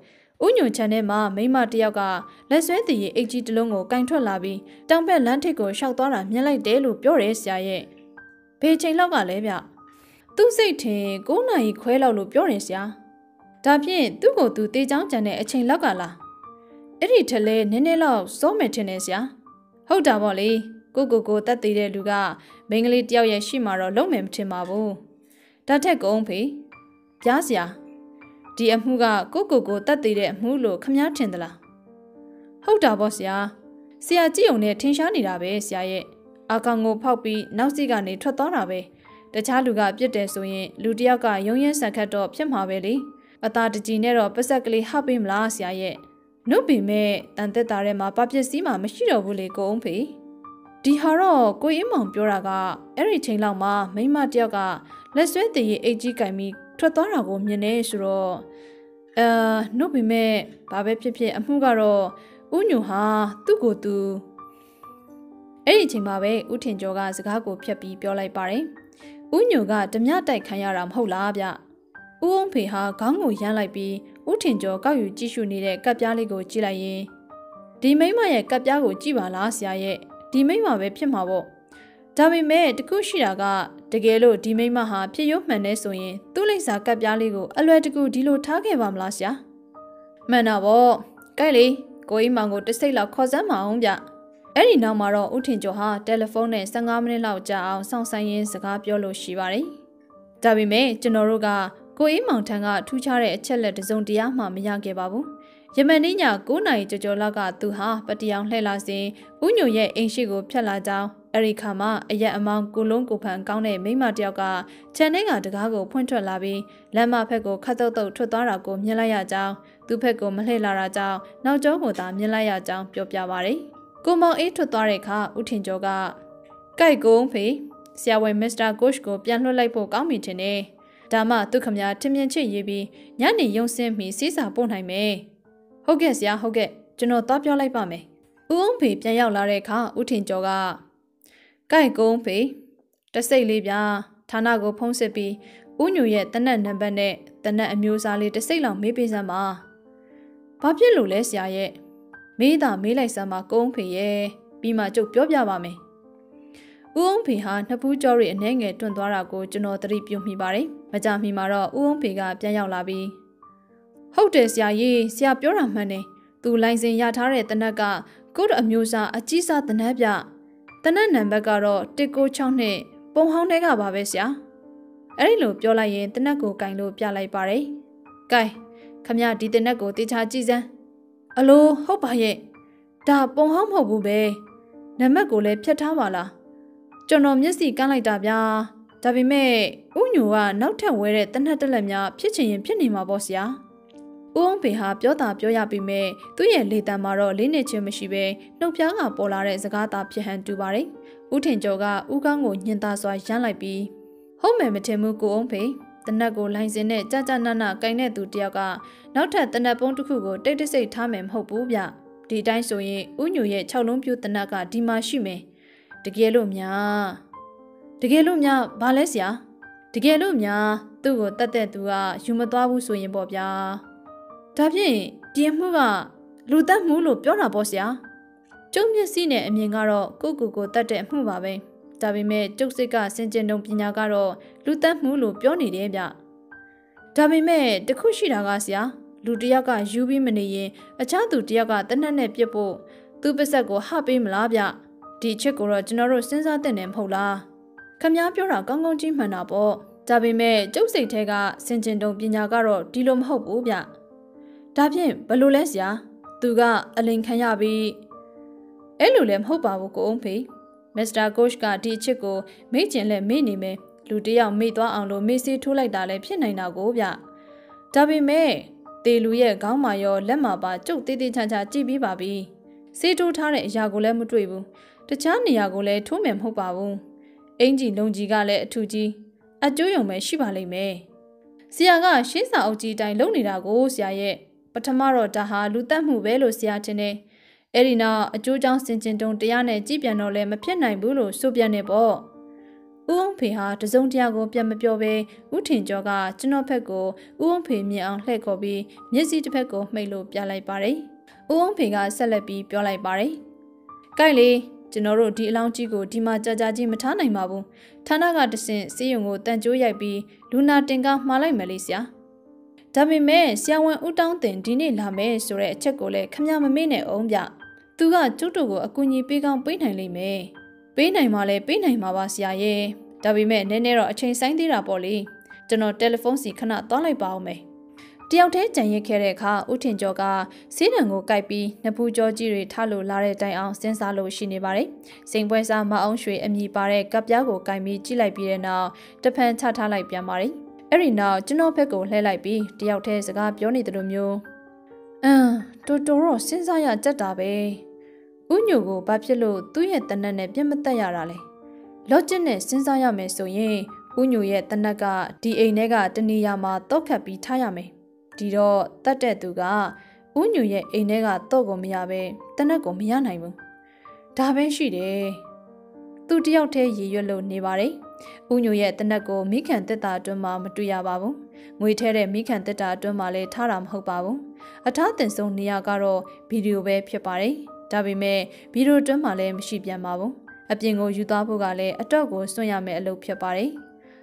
ဥညွန်ချန်ထဲမှာမိမတယောက်ကလက်ဆွဲတည်ရင်အိတ်ကြီးတစ်လုံးကိုကင်ထွက်လာပြီးတောင်ဘက်လမ်းထိပ်ကိုရှောက်သွားတာမြင်လိုက်တယ်လို့ပြောတယ်ဆရာရဲ့။ဘေးချိန်လောက်ကလည်းဗျ။သူ့စိတ်ထင်9နာရီခွဲလောက်လို့ပြောတယ်ဆရာ။ဒါဖြင့်သူ့ကိုယ်သူတေးချောင်းကြံတဲ့အချိန်လောက်ကလားအဲ့ဒီထက်လဲနည်းနည်းလောက်စောမယ်ထင်တယ်ဆရာဟုတ်တာပေါ့လေကိုတက်သေးတဲ့လူကမိန်းကလေးတယောက်ရဲ့ရှိမှတော့လုံးမယ်မထင်ပါဘူးဒါထက်ကုန်းဖေပြားဆရာဒီအမှုကကိုတက်သေးတဲ့အမှုလို့ခမားထင်သလားဟုတ်တာပေါ့ဆရာကြည့်ုံနဲ့ထင်ရှားနေတာပဲဆရာရဲ့အာကောင်ကိုဖောက်ပြီးနောက်စီကနေထွက်သွားတာပဲတခြားလူကပြစ်တယ်ဆိုရင်လူတယောက်ကရုံရင်ဆက်ခတ်တော့ဖြစ်မှာပဲလေအသာတကြီးနဲ့တော့ပစက်ကလေးဟပ်ပေးမလားဆရာရဲ့နှုတ်ပင်မဲ့တန်သက်တာထဲမှာပပစ္စည်းမှမရှိတော့ဘူးလေကိုအောင်ဖေဒီဟာတော့ကိုအင်းမောင်ပြောတာကအဲ့ဒီချိန်လောက်မှာမိမတယောက်ကလက်ဆွဲတည်ရင်အိတ်ကြီးကင်ပြီးထွက်သွားတာကိုမြင်နေဆိုတော့နှုတ်ပင်မဲ့ဘာပဲဖြစ်ဖြစ်အမှုကတော့ဥညူဟာသူ့ကိုယ်သူအဲ့ဒီချိန်မှာပဲဥထင်ကျော်ကစကားကိုဖြတ်ပြီးပြောလိုက်ပါတယ်ဥညူကဓမြတိုက်ခံရတာမဟုတ်လားဗျဦးအောင်ဖေဟာခေါင်းကိုရမ်းလိုက်ပြီးဦးထင်ကျော်ကောက်ယူကြည့်ရှုနေတဲ့ကပ်ပြားလေးကိုကြည့်လိုက်ရင်ဒီမိမရဲ့ကပ်ပြားကိုကြည့်ပါလားဆရာရဲ့ဒီမိမပဲဖြစ်မှာပေါ့ဒါပေမဲ့တခုရှိတာကတကယ်လို့ဒီမိမဟာဖြစ်ရုံမှန်နေဆိုရင်သူ့လိပ်စာကပ်ပြားလေးကိုအလွယ်တကူဒီလိုထားခဲ့ပါမလားဆရာမှန်တာပေါ့ကဲလေကိုကြီးမောင်ကိုတစ်စိတ်လောက်ခေါ်စမ်းမအောင်ဗျအဲ့ဒီနောက်မှာတော့ဦးထင်ကျော်ဟာတယ်လီဖုန်းနဲ့15မိနစ်လောက်ကြာအောင်စောင့်ဆိုင်းရင်းစကားပြောလို့ရှိပါတယ်ဒါပေမဲ့ကျွန်တော်တို့ကကိုအေးမောင်ထံကထူးခြားတဲ့အချက်လက်တစုံတရာမှမရခဲ့ပါဘူး။ယမန်နေ့ည9နာရီကျော်လောက်ကသူဟာပတိအောင်လှည့်လာစဉ်ဦးညိုရဲ့အိမ်ရှိကိုဖျက်လာကြောင်းအဲ့ဒီခါမှာအရက်အမောင်းကိုလုံးကိုဖန်ကောင်းတဲ့မိမတယောက်ကခြံထဲကတကားကိုဖွင့်ထွက်လာပြီးလမ်းမဖက်ကိုခတ်တုတ်တုတ်ထွက်သွားတာကိုမြင်လိုက်ရကြောင်းသူ့ဖက်ကိုမလှည့်လာတာကြောင့်နောက်ကျောကိုသာမြင်လိုက်ရကြောင်းပြောပြပါရယ်။ကိုမောင်အေးထွက်သွားတဲ့အခါဦးထင်ကျော်ကကြိုက်ကုန်းဖေဆရာဝန်မစ္စတာဂို့ရှ်ကိုပြန်လွှတ်လိုက်ဖို့ကောင်းပြီထင်တယ်။ဒါမှသူခမညာထင်မြင်ချစ်ရေးပြီးညနေရုံစင်းပြီးစီးစာပို့နိုင်မယ်။ဟုတ်ကဲ့ဆရာဟုတ်ကဲ့ကျွန်တော်သွားပြောလိုက်ပါမယ်။ဦးအောင်ဖေပြန်ရောက်လာတဲ့အခါဦးထင်ကျော်ကကြိုက်ကုန်းဖေတစိတ်လေးဗျာဌာနကိုဖုံးစစ်ပြီး ဦးညိုရဲ့တနက်နံပါတ်နဲ့တနက်အမျိုးအစားလေးတစ်စိတ်လောက်မေးပေးစမ်းပါ။ဘာဖြစ်လို့လဲဆရာရဲ့မေးတာမေးလိုက်စမ်းပါကိုအောင်ဖေရဲ့ပြီးမှကျုပ်ပြောပြပါမယ်။ဦးအောင်ဖေဟာနှစ်ဖူးကြောရီအနှဲငယ်တွန့်သွားတာကိုကျွန်တော်သတိပြုမိပါတယ်။မကြမီမှာတော့ဦးအောင်ဖေကပြန်ရောက်လာပြီးဟုတ်တယ်ဆရာကြီးဆရာပြောတာမှန်တယ်။သူလိုင်စင်ရထားတဲ့တနက်ကကိုယ့်အမျိုးအစားအကြီးစားတနက်ပြတနက်နံပါတ်ကတော့196နဲ့ပုံဟောင်းထဲကပါပဲဆရာ။အဲ့ဒီလိုပြောလိုက်ရင်တနက်ကိုကင်လို့ပြလိုက်ပါတယ်။ကဲခမရဒီတနက်ကိုတေချာကြည့်စမ်း။အလိုဟုတ်ပါရဲ့။ဒါပုံဟောင်းမဟုတ်ဘူးပဲ။နံပါတ်ကိုလည်းဖြတ်ထားပါလား။ကျွန်တော်မျက်စိကန်းလိုက်တာဗျာ။ဒါပေမဲ့ဥညိုကနောက်ထပ်ဝဲတဲ့တနက်တက်လက်များဖြစ်ချင်ရင်ဖြစ်နေမှာပေါ့ဆရာ။ဦးအောင်ဖေဟာပြောတာပြောရပြီးမဲ့သူ့ရဲ့လေတံမှာတော့လေးနှစ်ချင်းမရှိပဲနှုတ်ဖျားကပေါ်လာတဲ့စကားသားဖြစ်ဟန်တူပါတယ်။ဦးထင်ကျော်ကဦးကောင်းကိုညှင်သာစွာရမ်းလိုက်ပြီးဟုတ်မယ်မထင်ဘူးကိုအောင်ဖေတနက်ကိုလိုင်စင်နဲ့ကြကြနနကင်တဲ့သူတယောက်ကနောက်ထပ်တနက်ပုံးတစ်ခုကိုတိတ်တဆိတ်ထားမယ်မဟုတ်ဘူးဗျ။ဒီတိုင်းဆိုရင်ဦးညိုရဲ့6လုံးပြိုးတနက်ကဒီမှာရှိမယ်။တကယ်လို့များဘာလဲဆရာတကယ်လို့များသူ့ကိုတတ်တဲ့သူကယူမသွားဘူးဆိုရင်ပေါ့ဗျာဒါဖြင့်ပြင်းမှုကလူတက်မှုလို့ပြောတာပေါ့ဆရာကျုံမျက်စိနဲ့အမြင်ကတော့ကိုတတ်တဲ့အမှုပါပဲဒါပေမဲ့ကျုပ်စိတ်ကစင်ကြင်တုံပညာကတော့လူတက်မှုလို့ပြောနေတယ်ဗျဒါပေမဲ့တခုရှိတာကဆရာလူတယောက်ကယူပြီးမနေရင်အခြားသူတယောက်ကတနက်နဲ့ပြစ်ဖို့သူ့ပါဆက်ကိုဟပေးမလားဗျဒီချက်ကိုတော့ကျွန်တော်တို့စဉ်းစားသင့်တယ်မဟုတ်လားခမည်းပြောတာကောင်းကောင်းကြီးမှန်တာပေါ့ဒါပေမဲ့ကျုပ်စိတ်ထဲကစင်ကျင်တုံပညာကတော့ဒီလိုမဟုတ်ဘူးဗျဒါဖြင့်ဘလို့လဲဆရာသူကအလိန်ခံရပြီးအဲ့လိုလည်းမဟုတ်ပါဘူးကိုအောင်ဖေမစ္စတာကို့ချ်ကဒီအချက်ကိုမေ့ကျင်လဲမေ့နေမယ်လူတယောက်မေ့သွားအောင်လို့မေ့ဆေးထိုးလိုက်တာလည်းဖြစ်နိုင်တာကိုဗျဒါပေမဲ့တေလူရဲ့ခေါင်းမာရောလက်မာပါကျုပ်တေးသေးချာချာကြည့်ပြီးပါပြီဆေးထိုးထားတဲ့အရာကိုလည်းမတွေ့ဘူးတခြားနေရာကိုလည်းထိုးမယ်မဟုတ်ပါဘူးအင်ကြီးလုံးကြီးကလည်းအထူးကြီးအကျိုးရုံပဲရှိပါလိမ့်မယ်ဆရာကရှင်းစာအုပ်ကြီးတိုင်းလုပ်နေတာကိုဆရာရဲ့ပထမတော့ဒါဟာလူတက်မှုပဲလို့ဆရာထင်တယ်အဲ့ဒီနောက်အကျိုးကြောင့်စင်ကျင်တုံတရားနဲ့ကြည်ပြန်တော့လည်းမဖြစ်နိုင်ဘူးလို့ဆိုပြန်နေပေါ့ဦးအောင်ဖေဟာတစုံတရာကိုပြန်မပြောဘဲဦးထင်ကျော်ကကျွန်တော်ဘက်ကိုဦးအောင်ဖေမြင်အောင်လှည့်ခေါ်ပြီးမျက်စိတစ်ဖက်ကိုမှိတ်လို့ပြလိုက်ပါတယ်ဦးအောင်ဖေကဆက်လက်ပြီးပြောလိုက်ပါတယ်ကြိုက်လေကျွန်တော်တို့ဒီအလောင်းကြီးကိုဒီမှာကြာကြီးမထားနိုင်ပါဘူးဌာနကတဆင့်စေယုံကိုတန်ကြိုးရိုက်ပြီးလူနာတင်ကားမှားလိုက်မယ်လေဆရာဒါပေမဲ့ဆရာဝန်ဦးတောင်းတင်ဒီနေ့လာမယ်ဆိုတဲ့အချက်ကိုလည်းခမမမေ့နဲ့အောင်ဗျသူကကျုပ်တို့ကိုအကူအညီပေးကောင်းပေးနိုင်လိမ့်မယ်ပေးနိုင်မှလည်းပေးနိုင်မှာပါဆရာရဲ့ဒါပေမဲ့နည်းနည်းတော့အချိန်ဆိုင်သေးတာပေါ့လေကျွန်တော်တယ်လီဖုန်းစီခဏသွားလိုက်ပါဦးမယ်တယောက်တည်းကြံရစ်ခဲ့တဲ့အခါဦးထင်ကျော်ကဆေးတံကိုကိုက်ပြီးနှစ်ဖူးကြောကြီးတွေထားလို့လာတဲ့တိုင်အောင်စဉ်းစားလို့ရှိနေပါတယ်။စိန်ပွဲစားမအောင်ရွှေအမည်ပါတဲ့ကပ်ပြားကိုကိုက်ပြီးကြည့်လိုက်ပြီးတဲ့နောက်တဖန်ချထားလိုက်ပြန်ပါတယ်။အဲ့ဒီနောက်ကျွန်တော်ဘက်ကိုလှည့်လိုက်ပြီးတယောက်တည်းစကားပြောနေတယ်လို့မျိုးတော်တော့စဉ်းစားရကြက်တာပဲ။ဦးညိုကိုဘာဖြစ်လို့သူ့ရဲ့တနက်နဲ့ပြတ်မတက်ရတာလဲ။လော့ကျစ်နဲ့စဉ်းစားရမယ်ဆိုရင်ဦးညိုရဲ့တနက်ကဒီအိမ်ထဲကတနေရာမှာတောက်ခတ်ပြီးထားရမယ်။ဒီတော့တတ်တဲ့သူကဦးညိုရဲ့အိမ်ထဲကတော့ကိုမရပဲတနက်ကိုမရနိုင်ဘူးဒါပဲရှိတယ်သူတယောက်တည်းရည်ရွက်လို့နေပါတယ်ဦးညိုရဲ့တနက်ကိုမိခင်တက်တာအတွင်းမှာမတွေ့ရပါဘူးငွေထဲတဲ့မိခင်တက်တာအတွင်းမှာလည်းထားတာမဟုတ်ပါဘူးအထားတင်ဆုံးနေရာကတော့ဗီဒီယိုပဲဖြစ်ပါတယ်ဒါပေမဲ့ဗီဒီယိုအတွင်းမှာလည်းမရှိပြန်ပါဘူးအပြင်ကိုယူသွားဖို့ကလည်းအတော့ကိုစွန့်ရမယ့်အလုပ်ဖြစ်ပါတယ်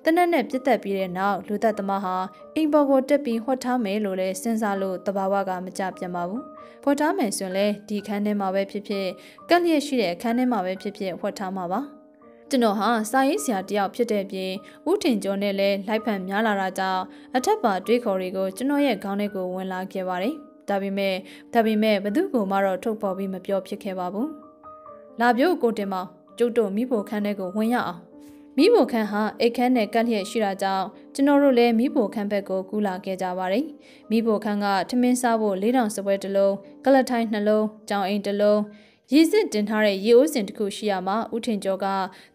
တနက်နဲ့ပြတ်သက်ပြီးတဲ့နောက်လူသက်သမားဟာအိမ်ပေါ်ကိုတက်ပြီးဟော့ထားမယ်လို့လဲစဉ်းစားလို့တဘာဝကမကြပြန်ပါဘူး။ဟော့ထားမယ်ဆိုရင်လဲဒီခန်းထဲမှာပဲဖြစ်ဖြစ်ကက်လျက်ရှိတဲ့အခန်းထဲမှာပဲဖြစ်ဖြစ်ဟော့ထားမှာပါ။ကျွန်တော်ဟာစာရေးဆရာတယောက်ဖြစ်တဲ့ပြင်ဦးထင်ကျော်နဲ့လဲလိုက်ဖန်များလာတာကြောင့်အထက်ပါတွေးခေါ်တွေကိုကျွန်တော်ရဲ့ခေါင်းထဲကိုဝင်လာခဲ့ပါတယ်။ဒါပေမဲ့ဘသူ့ကိုမှတော့ထုတ်ပေါ်ပြီးမပြောဖြစ်ခဲ့ပါဘူး။လာပြို့ကိုတင်မောင်ကျုပ်တို့မိဖို့ခန်းထဲကိုဝင်ရအောင်မိဖို့ခန်းဟာအိတ်ခမ်းနဲ့ကန့်လျက်ရှိတာကြောင့်ကျွန်တော်တို့လည်းမိဖို့ခန်းဘက်ကိုကူးလာခဲ့ကြပါတယ်။မိဖို့ခန်းကထမင်းစားဖို့4000စပွဲတစ်လုံး၊ကလထိုင်း2လုံး၊ကြောင်အိမ်1လုံး၊ရေစစ်တင်ထားတဲ့ရေအိုးစင်တစ်ခုရှိရမှာဦးထင်ကျော်က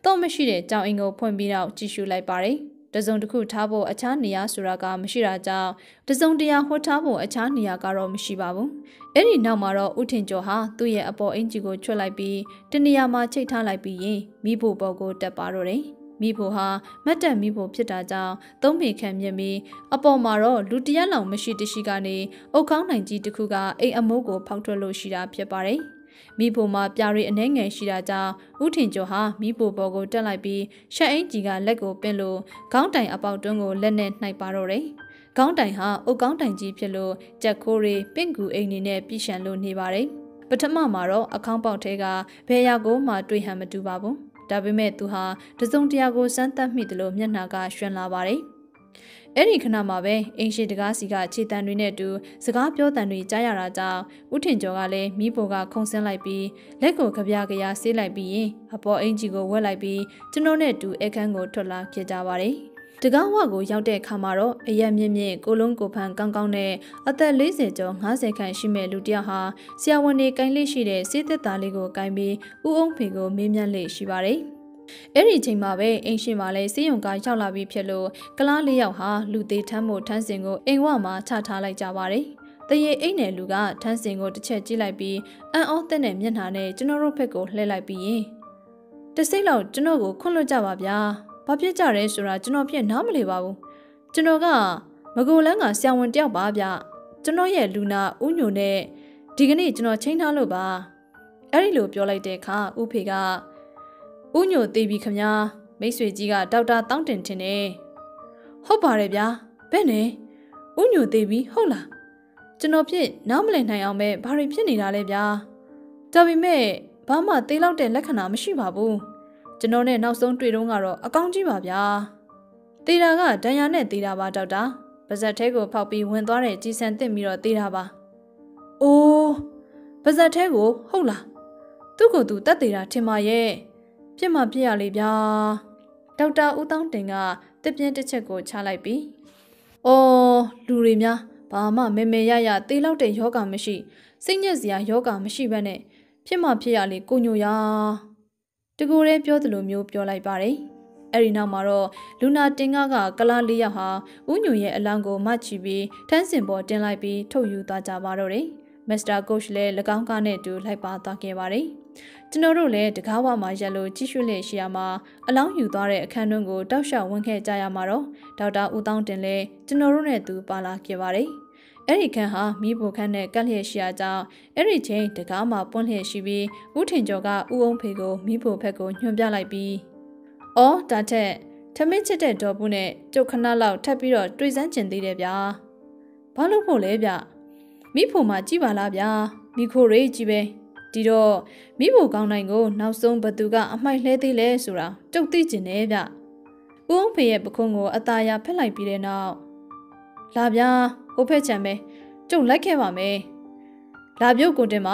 တော့မရှိတဲ့ကြောင်အိမ်ကိုဖွင့်ပြီးတော့ကြည့်ရှုလိုက်ပါတယ်။တစုံတစ်ခုထားဖို့အခြားနေရာဆိုတာကမရှိတာကြောင့်တစုံတရာဟောထားဖို့အခြားနေရာကတော့မရှိပါဘူး။အဲ့ဒီနောက်မှာတော့ဦးထင်ကျော်ဟာသူ့ရဲ့အပေါ်အင်ဂျီကိုချွတ်လိုက်ပြီးတနေရာမှာချိတ်ထားလိုက်ပြီးရင်မိဖို့ပေါ်ကိုတက်ပါတော့တယ်။ မိဖို့ဟာမတ်တက်မိဖို့ဖြစ်တာကြောင့်သုံးပေခန့်မြင့်ပြီးအပေါ်မှာတော့လူတရက်လောက်မရှိတရှိကနေအုတ်ခေါင်းနိုင်ကြီးတစ်ခုကအိမ်အမိုးကိုဖောက်ထွက်လို့ရှိတာဖြစ်ပါတယ်။မိဖို့မှာပြာရီအနှဲငယ်ရှိတာကြောင့်ဦးထင်ကျော်ဟာမိဖို့ပေါ်ကိုတက်လိုက်ပြီးရှက်အင်းကြီးကလက်ကိုပင့်လို့ခေါင်းတိုင်အပေါက်တွန်းကိုလက်နဲ့နှိုက်ပါတော့တယ်။ခေါင်းတိုင်ဟာအုတ်ခေါင်းတိုင်ကြီးဖြစ်လို့ကြက်ခိုးတွေပင့်ကူအိမ်နေနဲ့ပြည့်ရှံလို့နေပါတယ်။ပထမမှာတော့အခေါင်းပေါက်ထဲကဘယ်ရာကိုမှတွေ့ဟန်မတူပါဘူး။ဒါပေမဲ့သူဟာတစုံတရာကိုစမ်းသပ်မိတယ်လို့မျက်နှာကရွှင်လာပါတယ်။အဲ့ဒီခဏမှာပဲအင်းရှိတကားစီကခြေတံတွေနဲ့တူစကားပြောတံတွေကြားရတာကြောင့်ဦးထင်ကျော်ကလည်းမိဖို့ကခုံဆင်းလိုက်ပြီးလက်ကိုကြပြကြရဆေးလိုက်ပြီးရင်အပေါ်အင်ကြီးကိုဝက်လိုက်ပြီးကျွန်တော်နဲ့တူအခန်းကိုထွက်လာခဲ့ကြပါတယ်။တကားဝကိုရောက်တဲ့အခါမှာတော့အရက်မြင့်မြင့်ကိုလုံးကိုဖန်ကောင်းကောင်းနဲ့အသက်40ကျော်50ခန့်ရှိမဲ့လူတစ်ယောက်ဟာဆရာဝန်တွေကိုင်းလေးရှိတဲ့စေးသက်သားလေးကိုကိုင်းပြီးဦးအောင်ဖေကိုမေးမြန်းလေးရှိပါတယ်။အဲ့ဒီချိန်မှာပဲအင်းရှင်မလည်းစေးရုံကရောက်လာပြီးဖြစ်လို့ကလားလေးယောက်ဟာလူသေးထမ်းမို့ထန်းစင်ကိုအိမ်ဝမှာချထားလိုက်ကြပါတယ်။တရေအိမ်နယ်လူကထန်းစင်ကိုတစ်ချက်ကြည့်လိုက်ပြီးအန်အောတက်တဲ့မျက်နှာနဲ့ကျွန်တော်တို့ဘက်ကိုလှည့်လိုက်ပြီးရင်တစိမ့်လောက်ကျွန်တော်ကိုခွန့်လွတ်ကြပါဗျာ။ဘာဖြစ်ကြရဲဆိုတာကျွန်တော်ဖြစ်နားမလည်ပါဘူး။ကျွန်တော်ကမကိုလန်းကဆရာဝန်တယောက်ပါဗျ။ကျွန်တော်ရဲ့လူနာဦးညိုနဲ့ဒီကနေ့ကျွန်တော်ချိန်ထားလို့ပါ။အဲ့ဒီလိုပြောလိုက်တဲ့အခါဦးဖေကဦးညိုသေးပြီခမညာမိတ်ဆွေကြီးကဒေါက်တာတောင်းတင်တင်နေဟုတ်ပါတယ်ဗျာဘယ်နဲ့ဦးညိုသေးပြီဟုတ်လားကျွန်တော်ဖြစ်နားမလည်နိုင်အောင်ပဲဘာတွေဖြစ်နေတာလဲဗျာဒါပေမဲ့ဘာမှသေးလောက်တဲ့လက္ခဏာမရှိပါဘူးကျွန်တော်နဲ့နောက်ဆုံးတွေ့တော့ကတော့အကောင်းကြီးပါဗျာသေတာကဒဏ်ရာနဲ့သေတာပါဒေါက်တာပါဇက်ထဲကိုဖောက်ပြီးဝင်သွားတဲ့ကြီးစံတင်ပြီးတော့သေတာပါအိုးပါဇက်ထဲကိုဟုတ်လားသူ့ကိုယ်သူတက်သေးတာထင်ပါရဲ့ပြစ်မှပြစ်ရလေဗျာဒေါက်တာဦးတောင်းတင်ကတစ်ပြင်းတစ်ချက်ကိုချလိုက်ပြီးအော်လူတွေများဘာမှမေမေရရတေးလောက်တဲ့ယောဂမရှိစိတ်ညစ်စရာယောဂမရှိဘဲနဲ့ပြစ်မှပြစ်ရလေကိုညိုရတကူရဲပြောသလိုမျိုးပြောလိုက်ပါတယ်အဲ့ဒီနောက်မှာတော့လူနာတင်ကကလားလေးယောက်ဟာဦးညိုရဲ့အလောင်းကိုမချီပြီးထန်းစင်ပေါ်တင်လိုက်ပြီးထုတ်ယူသွားကြပါတော့တယ်မစ္စတာကိုချ်လည်း၎င်းကားနဲ့တူလိုက်ပါသွားခဲ့ပါတယ်ကျွန်တော်တို့လည်းတကားဝမှာရက်လို့ကြီးရွှေ့လက်ရှိရမှာအလောင်းယူသွားတဲ့အခန်းတွင်းကိုတောက်လျှောက်ဝင်ခဲ့ကြရမှာတော့ဒေါက်တာဦးတောင်းတင်လည်းကျွန်တော်တို့နဲ့သူပါလာခဲ့ပါတယ်။အဲ့ဒီခန်းဟာမိဖို့ခန်းနဲ့ကပ်လျက်ရှိရကြောင်းအဲ့ဒီချိန်တကားမှာပွင့်လျက်ရှိပြီးဦးထင်ကျော်ကဦးအောင်ဖေကိုမိဖို့ဘက်ကိုညွှန်ပြလိုက်ပြီးအော်ဒါထက်ထမင်းချစ်တဲ့ဒေါ်ဘူးနဲ့ကျုပ်ခဏလောက်ထပ်ပြီးတော့တွေ့စမ်းကျင်သေးတယ်ဗျာ။ဘာလို့ဖို့လဲဗျ။မိဖို့မှာကြည်ပါလားဗျာ။မိခိုရေးကြီးပဲ။ဒီတော့မိဖို့ကောင်းနိုင်ကိုနောက်ဆုံးဘသူကအမိုက်လှဲသေးလဲဆိုတာကြုတ်သိကျင်တယ်ဗျ။ဦးအောင်ဖေရဲ့ပခုံးကိုအသားရဖက်လိုက်ပြီးတဲ့နောက်လာဗျာဟိုဖက်ချံပဲကျုပ်လိုက်ခဲ့ပါမယ်။လာပြုတ်ကိုတင်မ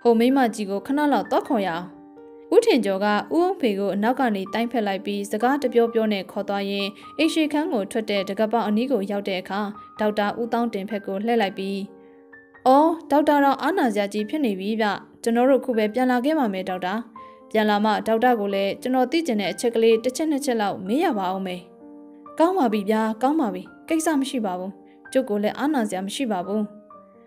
ဟိုမိမကြီးကိုခဏလောက်တော့ခေါ်ရအောင်။ဦးထင်ကျော်ကဦးအောင်ဖေကိုအနောက်ကနေတိုင်းဖက်လိုက်ပြီးစကားတပြောပြောနဲ့ခေါ်သွားရင်အိမ်ရှိခန်းကိုထွက်တဲ့တကပောက်အနီးကိုရောက်တဲ့အခါဒေါက်တာဦးတောင်းတင်ဖက်ကိုလှည့်လိုက်ပြီးအော်ဒေါက်တာတော့အာနာစရာကြီးဖြစ်နေပြီဗျကျွန်တော်တို့ခုပဲပြန်လာခဲ့ပါမယ်ဒေါက်တာပြန်လာမှဒေါက်တာကိုလည်းကျွန်တော်သိကျင်တဲ့အချက်ကလေးတစ်ချက်နှစ်ချက်လောက်မေးရပါအောင်မယ်ကောင်းပါပြီဗျာကောင်းပါပြီကိစ္စမရှိပါဘူးကျုပ်ကိုလည်းအာနာစရာမရှိပါဘူး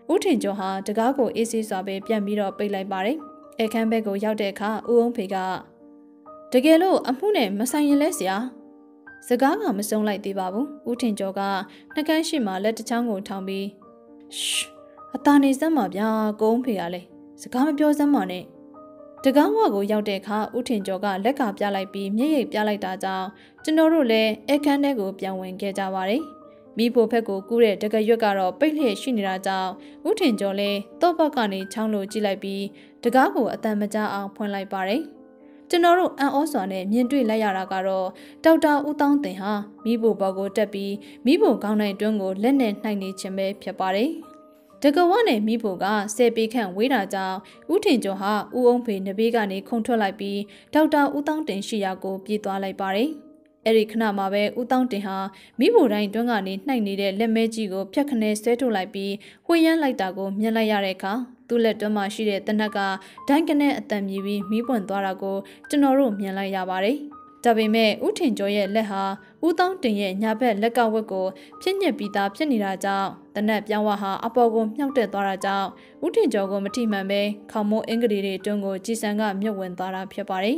ဦးထင်ကျော်ဟာတကားကိုအေးဆေးစွာပဲပြန်ပြီးတော့ပိတ်လိုက်ပါတယ်အခန်းဘက်ကိုရောက်တဲ့အခါဦးအောင်ဖေကတကယ်လို့အမှုနဲ့မဆိုင်ရင်လဲဆရာစကားကမစုံလိုက်သေးပါဘူးဦးထင်ကျော်ကနှကန်းရှိမှလက်တစ်ချောင်းကိုထောင်ပြီးရှ်အတာနေစမ်းပါဗျာကိုအောင်ဖေကလည်းစကားမပြောစမ်းပါနဲ့တကားဝကိုရောက်တဲ့အခါဦးထင်ကျော်ကလက်ကပြလိုက်ပြီးမျက်ရည်ပြလိုက်တာကြောင့်ကျွန်တော်တို့လည်းအခန်းထဲကိုပြန်ဝင်ခဲ့ကြပါတယ်မိဖို့ဖက်ကိုကူးတဲ့တကရွက်ကတော့ပိတ်လျက်ရှိနေတာကြောင့်ဦးထင်ကျော်လည်းတော့ဘက်ကနေချောင်းလိုကြည့်လိုက်ပြီးတကားကိုအတန်မကြအောင်ဖွင့်လိုက်ပါတယ်ကျွန်တော်တို့အန်ဩစွာနဲ့မြင်တွေ့လိုက်ရတာကတော့ဒေါက်တာဦးတောင်းတင်ဟာမိဖို့ဘော်ကိုတက်ပြီးမိဖို့ကောင်းနိုင်တွန်းကိုလက်နဲ့နှိုက်နေခြင်းပဲဖြစ်ပါတယ်တကဝနဲ့မိဖို့က10ပေခန့်ဝေးတာကြောင့်ဦးထင်ကျော်ဟာဦးအောင်ဖေနဘေးကနေခုန်ထွက်လိုက်ပြီးဒေါက်တာဦးတောင်းတင်ရှိရာကိုပြေးသွားလိုက်ပါတယ်အဲ့ဒီခဏမှာပဲဦးတောင်းတင်ဟာမိဖို့တိုင်းတွန်းကနေနှိုက်နေတဲ့လက်မဲကြီးကိုဖြတ်ခနဲဆွဲထုတ်လိုက်ပြီးဝှေ့ရမ်းလိုက်တာကိုမြင်လိုက်ရတဲ့အခါသူ့လက်တွန်းမှာရှိတဲ့တနက်ကဒိုင်းကနေအတန်မြည်ပြီးမိပွင့်သွားတာကိုကျွန်တော်တို့မြင်လိုက်ရပါတယ်ဒါပေမဲ့ဦးထင်ကျော်ရဲ့လက်ဟာဦးတောင်းတင်ရဲ့ညာဘက်လက်ကဝက်ကိုဖြစ်ညက်ပြီးသားဖြစ်နေတာကြောင့်တနက်ပြောင်းဝဟာအပေါ်ကိုမြှောက်တက်သွားတာကြောင့်ဦးထင်ကျော်ကိုမထိမှန်ပဲခေါမိုးအင်္ဂလိတွေတွန်းကိုကြည်စံကမြုပ်ဝင်သွားတာဖြစ်ပါတယ်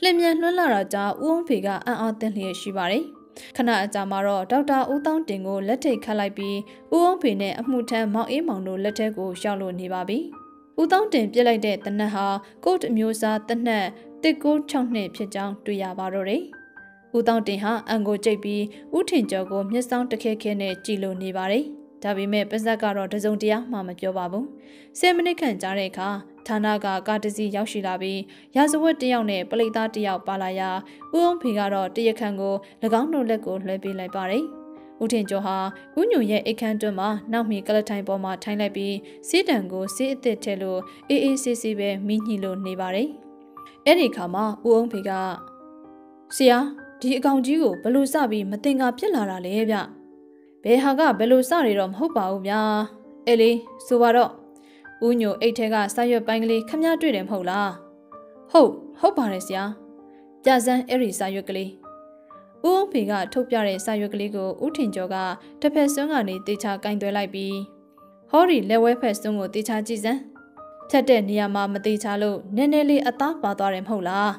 လျင်မြန်လွှမ်းလာတာကြောင့်ဦးအောင်ဖေကအံ့အားသင့်လျက်ရှိပါတယ်။ခဏအကြာမှာတော့ဒေါက်တာဦးတောင်းတင်ကိုလက်ထိတ်ခတ်လိုက်ပြီးဦးအောင်ဖေနဲ့အမှုထမ်းမောင်အေးမောင်တို့လက်ထက်ကိုရှောက်လို့နေပါပြီ။ဦးတောင်းတင်ပြစ်လိုက်တဲ့တနက်ဟာကိုတ်အမျိုးအစားတနက်196နှစ်ဖြစ်ကြောင်းတွေ့ရပါတော့တယ်။ဦးတောင်းတင်ဟာအံကိုကြိတ်ပြီးဦးထင်ကျော်ကိုမျက်စောင်းတခဲခဲနဲ့ကြည်လို့နေပါတယ်။ဒါပေမဲ့ပါဇက်ကတော့တစုံတရာမှမပြောပါဘူး။10မိနစ်ခန့်ကြာတဲ့အခါဌာနကကားတစ်စီးရောက်ရှိလာပြီးရာဇဝတ်တစ်ယောက်နဲ့ပလိတ်သားတစ်ယောက်ပါလာရာဦးအောင်ဖေကတော့တရခန့်ကို၎င်းတို့လက်ကိုလွှဲပေးလိုက်ပါတယ်။ဦးထင်ကျော်ဟာဦးညွန့်ရဲ့အိတ်ခမ်းတွင်းမှာနောက်မီကလထိုင်ပေါ်မှာထိုင်လိုက်ပြီးစီးတံကိုစီးအစ်စ်ထဲလို့အေးအေးဆေးဆေးပဲမိညှိလို့နေပါတယ်။အဲ့ဒီခါမှာဦးအောင်ဖေကဆရာဒီအကောင်ကြီးကိုဘလို့စပြီးမတင်ကပြစ်လာတာလဲဗျ။ဘယ်ဟာကဘယ်လိုစနေတော့မဟုတ်ပါဘူးဗျာ။အေးလေဆိုပါတော့ဦးညိုအိတ်ထဲကစာရွက်ပိုင်းကလေးခမည်းတွေ့တယ်မဟုတ်လားဟုတ်ပါတယ်ဆရာပြစမ်းအဲ့ဒီစာရွက်ကလေးဦးအောင်ဖေကထုတ်ပြတဲ့စာရွက်ကလေးကိုဦးထင်ကျော်ကတစ်ဖက်စွန်းကနေတေချာကင်သွဲလိုက်ပြီးဟောဒီလက်ဝဲဖက်စွန်းကိုတေချာကြည့်စမ်းဖြတ်တဲ့နေရာမှာမတေချာလို့နည်းနည်းလေးအသားပါသွားတယ်မဟုတ်လာ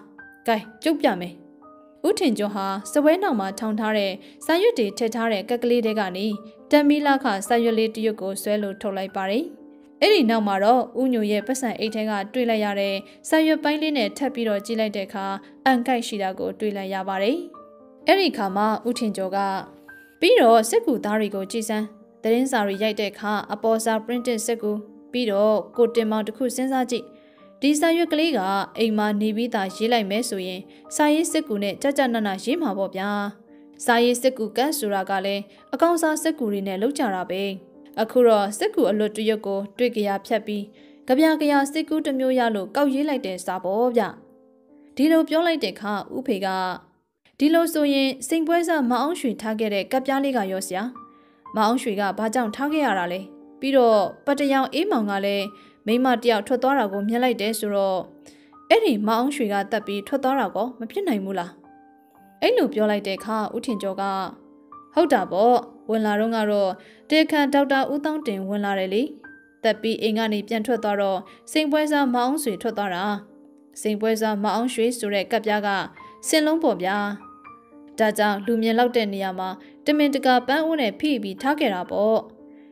းကဲကျုပ်ပြမယ်ဦးထင်ကျော်ဟာစပွဲနောက်မှာထောင်ထားတဲ့စာရွက်တွေထည့်ထားတဲ့ကက်ကလေးတွေကနေတမ်မီလာခစာရွက်လေးတစ်ရွက်ကိုဆွဲလို့ထုတ်လိုက်ပါတယ်အဲ့ဒီနောက်မှာတော့ဦးညိုရဲ့ပတ်စံအိတ်ထဲကတွေ့လိုက်ရတဲ့စာရွက်ပိုင်းလေးနဲ့ထပ်ပြီးတော့ကြည့်လိုက်တဲ့အခါအန်ကိုက်ရှိတာကိုတွေ့လိုက်ရပါတယ်။အဲ့ဒီခါမှာဦးထင်ကျော်ကပြီးတော့စက်ကူသားတွေကိုကြည့်စမ်းသတင်းစာတွေရိုက်တဲ့အခါအပေါ်စာ printed စက်ကူပြီးတော့ကိုတင်မောင်တစ်ခုစဉ်းစားကြည့်ဒီစာရွက်ကလေးကအိမ်မှာနေပြီးသားရေးလိုက်မယ်ဆိုရင်စာရေးစက်ကူနဲ့ကြကြနနရေးမှာပေါ့ဗျာ။စာရေးစက်ကူကတ်ဆိုတာကလည်းအကောင်စားစက်ကူတွေနဲ့လုပ်ကြတာပဲ။အခုတော့စစ်ကူအလွတ်တရွတ်ကိုတွေ့ကြရဖြတ်ပြီးကြပြကြရစစ်ကူတစ်မျိုးရလို့ကောက်ရေးလိုက်တဲ့စာပေါ့ဗျဒီလိုပြောလိုက်တဲ့အခါဦးဖေကဒီလိုဆိုရင်စိန်ပွဲစားမအောင်ရွှေထားခဲ့တဲ့ကပ်ပြားလေးကရောဆရာမအောင်ရွှေကဘာကြောင့်ထားခဲ့ရတာလဲပြီးတော့ပတ်တရောင်အေးမောင်ကလည်းမိမတယောက်ထွက်သွားတာကိုမြင်လိုက်တယ်ဆိုတော့အဲ့ဒီမအောင်ရွှေကတက်ပြီးထွက်သွားတာကောမဖြစ်နိုင်ဘူးလားအဲ့လိုပြောလိုက်တဲ့အခါဦးထင်ကျော်ကဟုတ်တာပေါ့ဝင်လာတော့ကတော့တေခန်ဒေါက်တာဦးတောင်းတင်ဝင်လာတယ်လေတက်ပြီးအိမ်ကနေပြန်ထွက်သွားတော့စိန်ပွဲစားမအောင်ရွှေထွက်သွားတာစိန်ပွဲစားမအောင်ရွှေဆိုတဲ့ကပ်ပြားကစင်လုံးပေါ့ဗျာဒါကြောင့်လူမြင်လောက်တဲ့နေရာမှာတမင်တကာပန်းအိုးနဲ့ဖိပြီးထားခဲ့တာပေါ့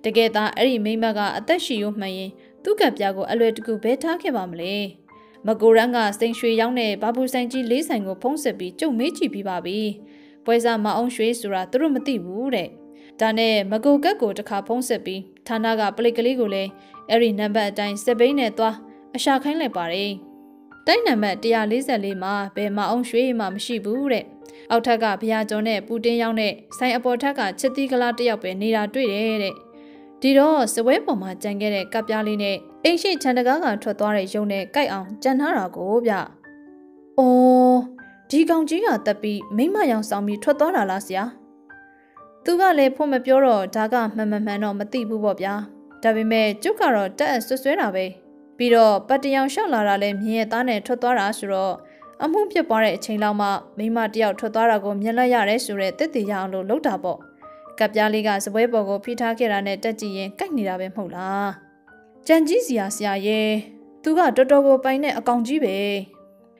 တကယ်သားအဲ့ဒီမိမကအသက်ရှည်ရုံမှန်ရင်သူ့ကပ်ပြားကိုအလွယ်တကူဘဲထားခဲ့ပါမလဲမကိုရန်ကစိန်ရွှေရောင်းတဲ့ဘာဘူးဆိုင်ကြီး၄ဆိုင်ကိုဖုံးဆက်ပြီးကျုပ်မေးကြည့်ပြီးပါပြီပွဲစားမအောင်ရွှေဆိုတာသူတို့မသိဘူးတဲ့ဒါနဲ့မကိုကက်ကိုတစ်ခါဖုံးဆက်ပြီးဌာနကပလိတ်ကလေးကိုလည်းအဲ့ဒီနံပါတ်အတိုင်းစက်ဘိန်းနဲ့သွားအရှာခိုင်းလိုက်ပါတယ်တိုက်နံပါတ်144မှာဘယ်မအောင်ရွှေမှမရှိဘူးတဲ့အောက်ထက်ကဘုရားကျော်နဲ့ပူတင်းရောင်းတဲ့ဆိုင်အပေါ်ထက်ကချစ်သီးကလားတစ်ယောက်ပဲနေတာတွေ့တယ်တဲ့ဒီတော့စပွဲပေါ်မှာကြံခဲ့တဲ့ကပ်ပြားလေးနဲ့အိမ်ရှိချန်တကားကထွက်သွားတဲ့ရုံနဲ့ကြိုက်အောင်ကြံထားတာကိုဗျ။အော်ဒီကောင်ကြီးကတက်ပြီးမိမရောင်ဆောင်ပြီးထွက်သွားတာလားဆရာ။သူကလည်းဖို့မပြောတော့ဒါကမှန်တော့မသိဘူးပေါ့ဗျာ။ဒါပေမဲ့ကျုပ်ကတော့တက်အဆွဲတာပဲ။ပြီးတော့ပတ်တရောင်လျှောက်လာတာလည်းမြင်ရသားနဲ့ထွက်သွားတာဆိုတော့အမှုပြစ်သွားတဲ့အချိန်လောက်မှမိမတယောက်ထွက်သွားတာကိုမြင်လိုက်ရတယ်ဆိုတဲ့တစ်တည်ရအောင်လို့လုပ်တာပေါ့။ကပ်ပြားလေးကစပွဲပေါ်ကိုဖိထားခဲ့တာနဲ့တက်ကြည့်ရင်ကိုက်နေတာပဲမဟုတ်လားကြံကြီးစီဆရာရဲ့သူကတော်တော်ကိုပိုင်တဲ့အကောင်ကြီးပဲ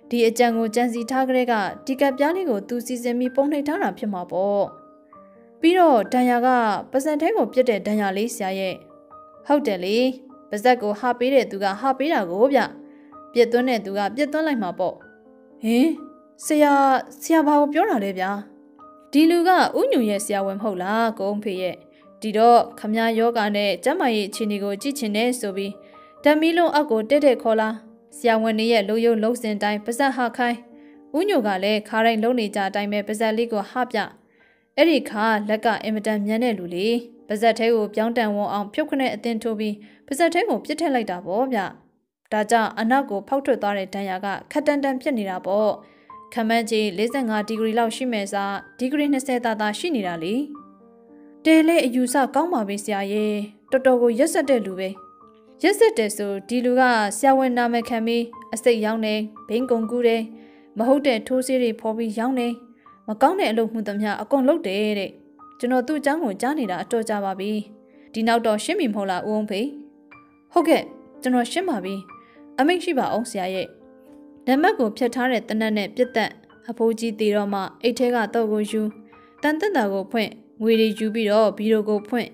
ဒီအကြံကိုကြံစီထားကြတဲ့ကဒီကပ်ပြားလေးကိုသူစီစဉ်ပြီးပုံနှိပ်ထားတာဖြစ်မှာပေါ့ပြီးတော့ဒဏ်ရာကပါစံထဲကိုပြစ်တဲ့ဒဏ်ရာလေးဆရာရဲ့ဟုတ်တယ်လေပါဇက်ကိုဟာပေးတဲ့သူကဟာပေးတာကိုဗျပြစ်သွင်းတဲ့သူကပြစ်သွင်းလိုက်မှာပေါ့ဟင်ဆရာဘာကိုပြောတာလဲဗျာဒီလူကဥညွန်ရဲ့ဆရာဝန်မဟုတ်လားကိုအောင်ဖေရဲ့ဒီတော့ခမယောဂနဲ့ကျမရဲ့အခြေအနေကိုကြည့်ချင်နေဆိုပြီးဓမီလုံးအောက်ကိုတက်ခေါ်လာဆရာဝန်ရဲ့လုံယုံလုံးစင်တိုင်းပါဇက်ဟာခိုင်းဥညွန်ကလည်းခါတိုင်းလုံးနေကြအတိုင်းပဲပါဇက်လေးကိုဟပြအဲ့ဒီခါလက်ကအင်မတန်မြန်းတဲ့လူလေးပါဇက်ထဲကိုပြောင်းတန်ဝန်းအောင်ဖြုတ်ခနဲ့အတင်းထိုးပြီးပါဇက်ထဲကိုပြစ်ထည့်လိုက်တာပေါ့ဗျဒါကြောင့်အနောက်ကိုဖောက်ထွက်သွားတဲ့ဒဏ်ရာကခက်တန်တန်ဖြစ်နေတာပေါ့ခမန်းကြီး45ဒီဂရီလောက်ရှိမယ်စားဒီဂရီ20သာရှိနေတာလေတဲလေအယူဆကောင်းပါပြီဆရာရဲ့တော်တော်ကိုရက်ဆက်တဲ့လူပဲရက်ဆက်တယ်ဆိုဒီလူကဆရာဝန်နာမည်ခံပြီးအစိတ်ရောင်းနေဘိန်းကုံကူးတယ်မဟုတ်တဲ့ထိုးဆေးတွေဖော်ပြီးရောင်းနေမကောင်းတဲ့အလုပ်မှုသမျှအကုန်လုပ်တယ်တဲ့ကျွန်တော်သူ့အကြောင်းကိုကြားနေတာအတော်ကြာပါပြီဒီနောက်တော့ရှင်းပြီမဟုတ်လားဦးအောင်ဖေဟုတ်ကဲ့ကျွန်တော်ရှင်းပါပြီအမိန့်ရှိပါအောင်ဆရာရဲ့ ဓမ္မကိုဖျက်ထားတဲ့တနတ်နဲ့ပြတ်သက်အဖိုးကြီးတည်တော့မှအိတ်ထဲကတော့ကိုယူတန်တက်တာကိုဖွင့်ငွေတွေယူပြီးတော့ဘီရိုကိုဖွင့်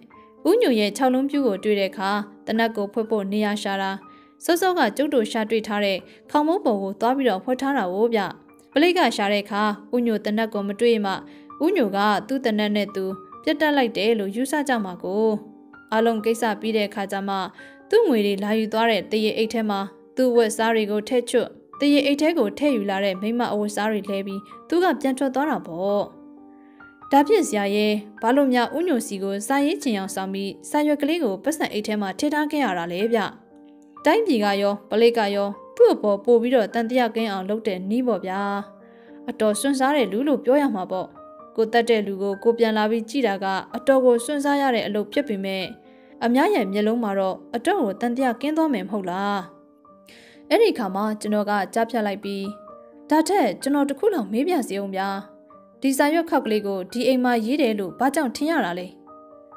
ဦးညိုရဲ့6လုံးပြူကိုတွေ့တဲ့အခါတနတ်ကိုဖွက်ဖို့နေရာရှာတာစောစောကကျုပ်တို့ရှာတွေ့ထားတဲ့ခေါင်းမိုးပုံကိုသွားပြီးတော့ဖွက်ထားတာကိုဗျပလိတ်ကရှာတဲ့အခါဦးညိုတနတ်ကိုမတွေ့မှဦးညိုကသူ့တနတ်နဲ့သူပြတ်တက်လိုက်တယ်လို့ယူဆကြမှာကိုအလုံးကိစ္စပြီးတဲ့အခါကျမှသူ့ငွေတွေလာယူသွားတဲ့တရေအိတ်ထဲမှာသူ့ဝက်စားတွေကိုထည့်ချွတ်တရေအိတ်ထဲကိုထည့်ယူလာတဲ့မိမအဝတ်စားတွေလဲပြီးသူကပြန်ထွက်သွားတာပေါ့ဒါဖြစ်စရာရဲ့ဘာလို့များဦးညိုစီကိုစာရေးချင်အောင်ဆောင်ပြီးစာရွက်ကလေးကိုပတ်စံအိတ်ထဲမှာထည့်ထားခဲ့ရတာလေဗျတိုင်းပြည်ကရောပလိတ်ကရောသူ့အပေါ်ပို့ပြီးတော့တန်တရားကင်းအောင်လုပ်တဲ့နီးပေါ့ဗျာအတော်စွန့်စားတဲ့လူလို့ပြောရမှာပေါ့ကိုတတ်တဲ့လူကိုပြန်လာပြီးကြည့်တာကအတော်ကိုစွန့်စားရတဲ့အလုပ်ဖြစ်ပေမဲ့အများရဲ့မျက်လုံးမှာတော့အတော်ကိုတန်တရားကင်းသွားမယ်မဟုတ်လားအဲ့ဒီခါမှာကျွန်တော်ကကြားဖြတ်လိုက်ပြီးဒါထက်ကျွန်တော်တခုလောက်မေးပြစီအောင်ဗျာဒီစာရွက်ခောက်ကလေးကိုဒီအိမ်မှာရေးတယ်လို့ဘာကြောင့်ထင်ရတာလဲ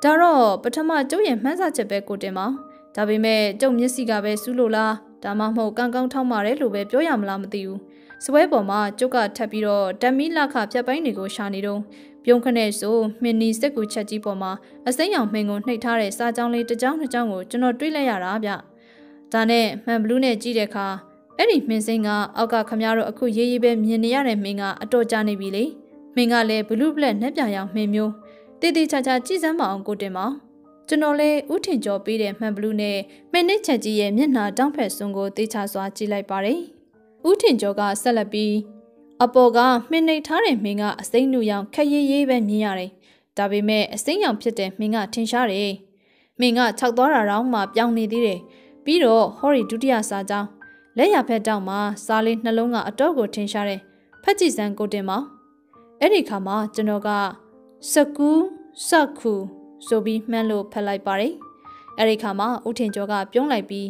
ဒါတော့ပထမကျုပ်ရဲ့မှန်းဆချက်ပဲကိုတင်မောင်ဒါပေမဲ့ကျုပ်မျက်စိကပဲစူးလို့လားဒါမှမဟုတ်ကောင်းကောင်းထောက်မာတယ်လို့ပဲပြောရမလားမသိဘူးစပွဲပေါ်မှာကျုပ်ကထပ်ပြီးတော့ဓမီလခဖြတ်ပိုင်းတွေကိုရှာနေတော့ပြုံးခနဲ့ဆိုမင်းနီစက်ကူချက်ကြီးပေါ်မှာအစိမ်းရောင်မှင်ကိုနှိပ်ထားတဲ့စာကြောင်းလေးတစ်ကြောင်းနှစ်ကြောင်းကိုကျွန်တော်တွေးလိုက်ရတာဗျဒါနဲ့မှန်ဘလူးနဲ့ကြည့်တဲ့အခါအဲ့ဒီမင်းစိန်ကအောက်ကခမရတို့အခုရေးရေးပဲမြင်နေရတဲ့မင်းကအတော်ကြာနေပြီလေမင်းကလည်းဘလူးဘလက်နှက်ပြရောင်မှင်မျိုးတေးသေးချာချာကြည့်စမ်းမအောင်ကိုတင်မောင်ကျွန်တော်လည်းဥထင်ကျော်ပေးတဲ့မှန်ဘလူးနဲ့မင်းနစ်ချက်ကြီးရဲ့မျက်နှာတောင်းဖက်စွန်းကိုတေးချစွာကြည့်လိုက်ပါတယ်ဥထင်ကျော်ကဆက်လက်ပြီးအပေါ်ကမှင်နှိပ်ထားတဲ့မင်းကအစိမ်းနူရောင်ခက်ရေးရေးပဲမြင်ရတယ်ဒါပေမဲ့အစိမ်းရောင်ဖြစ်တဲ့မင်းကထင်ရှားတယ်မင်းကခြောက်သွားတာတောင်မှပြောင်းနေသေးတယ်ပြီးတော့ဟော်ရီဒုတိယစာကြောင်းလက်ရဖက်တောင်မှာစားလေးနှလုံးကအတော့ကိုထင်ရှားတယ်ဖက်ကြည့်စမ်းကိုတင်မောင်အဲ့ဒီခါမှာကျွန်တော်ကစကူးစခုဆိုပြီးမှန်းလို့ဖက်လိုက်ပါတယ်အဲ့ဒီခါမှာဦးထင်ကျော်ကပြုံးလိုက်ပြီး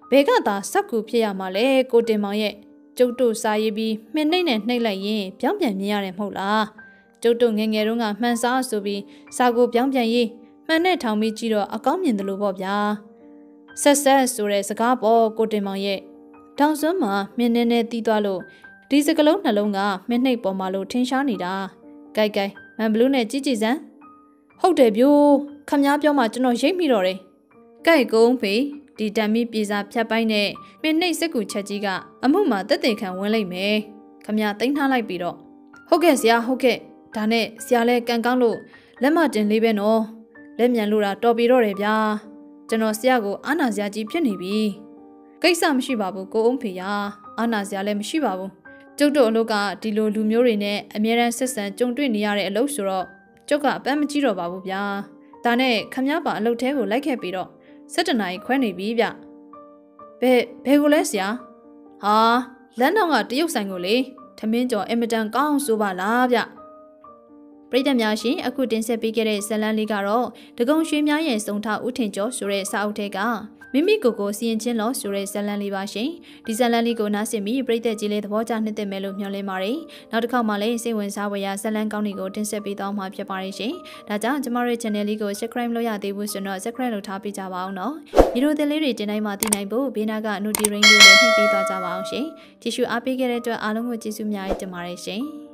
ဘဲကသာစကူဖြစ်ရမှာလဲကိုတင်မောင်ရဲ့ကျုပ်တို့စားရေးပြီးမှင်နှိမ့်နဲ့နှိမ့်လိုက်ရင်ပြောင်းပြန်မြင်ရတယ်မဟုတ်လားကျုပ်တို့ငယ်ငယ်တုန်းကမှန်စားဆိုပြီးစာကိုပြောင်းပြန်ရေးမှန်နဲ့ထောင်ပြီးကြည့်တော့အကောင်းမြင်တယ်လို့ပေါ့ဗျာဆက်ဆက်ဆိုတဲ့စကားပေါ်ကိုတင်မောင်ရဲ့တောင်စွန်းမှာမြင်းနေတီးသွားလို့ဒီစကလုံးနှလုံးကမျက်နှိပ်ပေါ်မှာလို့ထင်ရှားနေတာကြိုက်မန်ဘလူးနဲ့ကြည့်ကြည့်စမ်းဟုတ်တယ်ဗျိုးခမ ्या ပြောမှကျွန်တော်ရိတ်မိတော့တယ်ကြိုက်ကုန်းဖေဒီတံမီပြေစာဖြတ်ပိုင်းနဲ့မျက်နှိပ်စက်ကူချက်ကြီးကအမှုမှာတက်တေခံဝင်လိုက်မယ်ခမ ्या တိမ့်ထားလိုက်ပြီးတော့ဟုတ်ကဲ့ဆရာဟုတ်ကဲ့ဒါနဲ့ဆရာလဲကန်ကောင်းလို့လက်မတင်လေးပဲနော်လက်မြန်လို့တာတော်ပြီတော့တယ်ဗျာကျွန်တော်ဆရာကိုအာနာစရာကြီးဖြစ်နေပြီကိစ္စမရှိပါဘူးကိုအုံးဖေရအာနာစရာလည်းမရှိပါဘူးကျုပ်တို့အလုပ်ကဒီလိုလူမျိုးတွေနဲ့အမြဲတမ်းဆက်ဆံကြုံတွေ့နေရတဲ့အလုပ်ဆိုတော့ကျုပ်ကအပန်းမကြည့်တော့ပါဘူးဗျာဒါနဲ့ခမ ्या ပါအလုပ်ထဲကိုလိုက်ခဲ့ပြီးတော့7 နာရီခွဲနေပြီဗျဘယ်ကိုလဲဆရာဟာလမ်းတော်ကတရုတ်ဆိုင်ကိုလေထမင်းကျော်အင်မတန်ကောင်းဆိုပါလားဗျပရိသတ်များရှင်အခုတင်ဆက်ပေးခဲ့တဲ့ဇာတ်လမ်းလေးကတော့ဒဂုံရွှေများရဲ့စုံထဦးထင်ကျော်ဆိုတဲ့စာအုပ်ထဲကမိမိကိုစီရင်ချင်းလို့ဆိုတဲ့ဇာတ်လမ်းလေးပါရှင်ဒီဇာတ်လမ်းလေးကိုနားဆင်ပြီးပရိသတ်ကြီးလေးသဘောကျနှစ်သက်မယ်လို့မျှော်လင့်ပါတယ်နောက်တစ်ခေါက်မှလည်းစိတ်ဝင်စားဖွယ်ရာဇာတ်လမ်းကောင်းတွေကိုတင်ဆက်ပေးသွားမှာဖြစ်ပါတယ်ရှင်ဒါကြောင့်ကျမတို့ channel လေးကို subscribe လုပ်ရသေးဘူးဆိုတော့ subscribe လုပ်ထားပေးကြပါအောင်နော်ဒီလိုတင်လေးတွေတင်တိုင်းမှာသိနိုင်ဖို့ဘေးနားက notification လေးနှိပ်ပေးသွားကြပါအောင်ရှင်ကြည့်ရှုအားပေးခဲ့တဲ့အတွက်အားလုံးကိုကျေးဇူးများတင်ပါတယ်ရှင်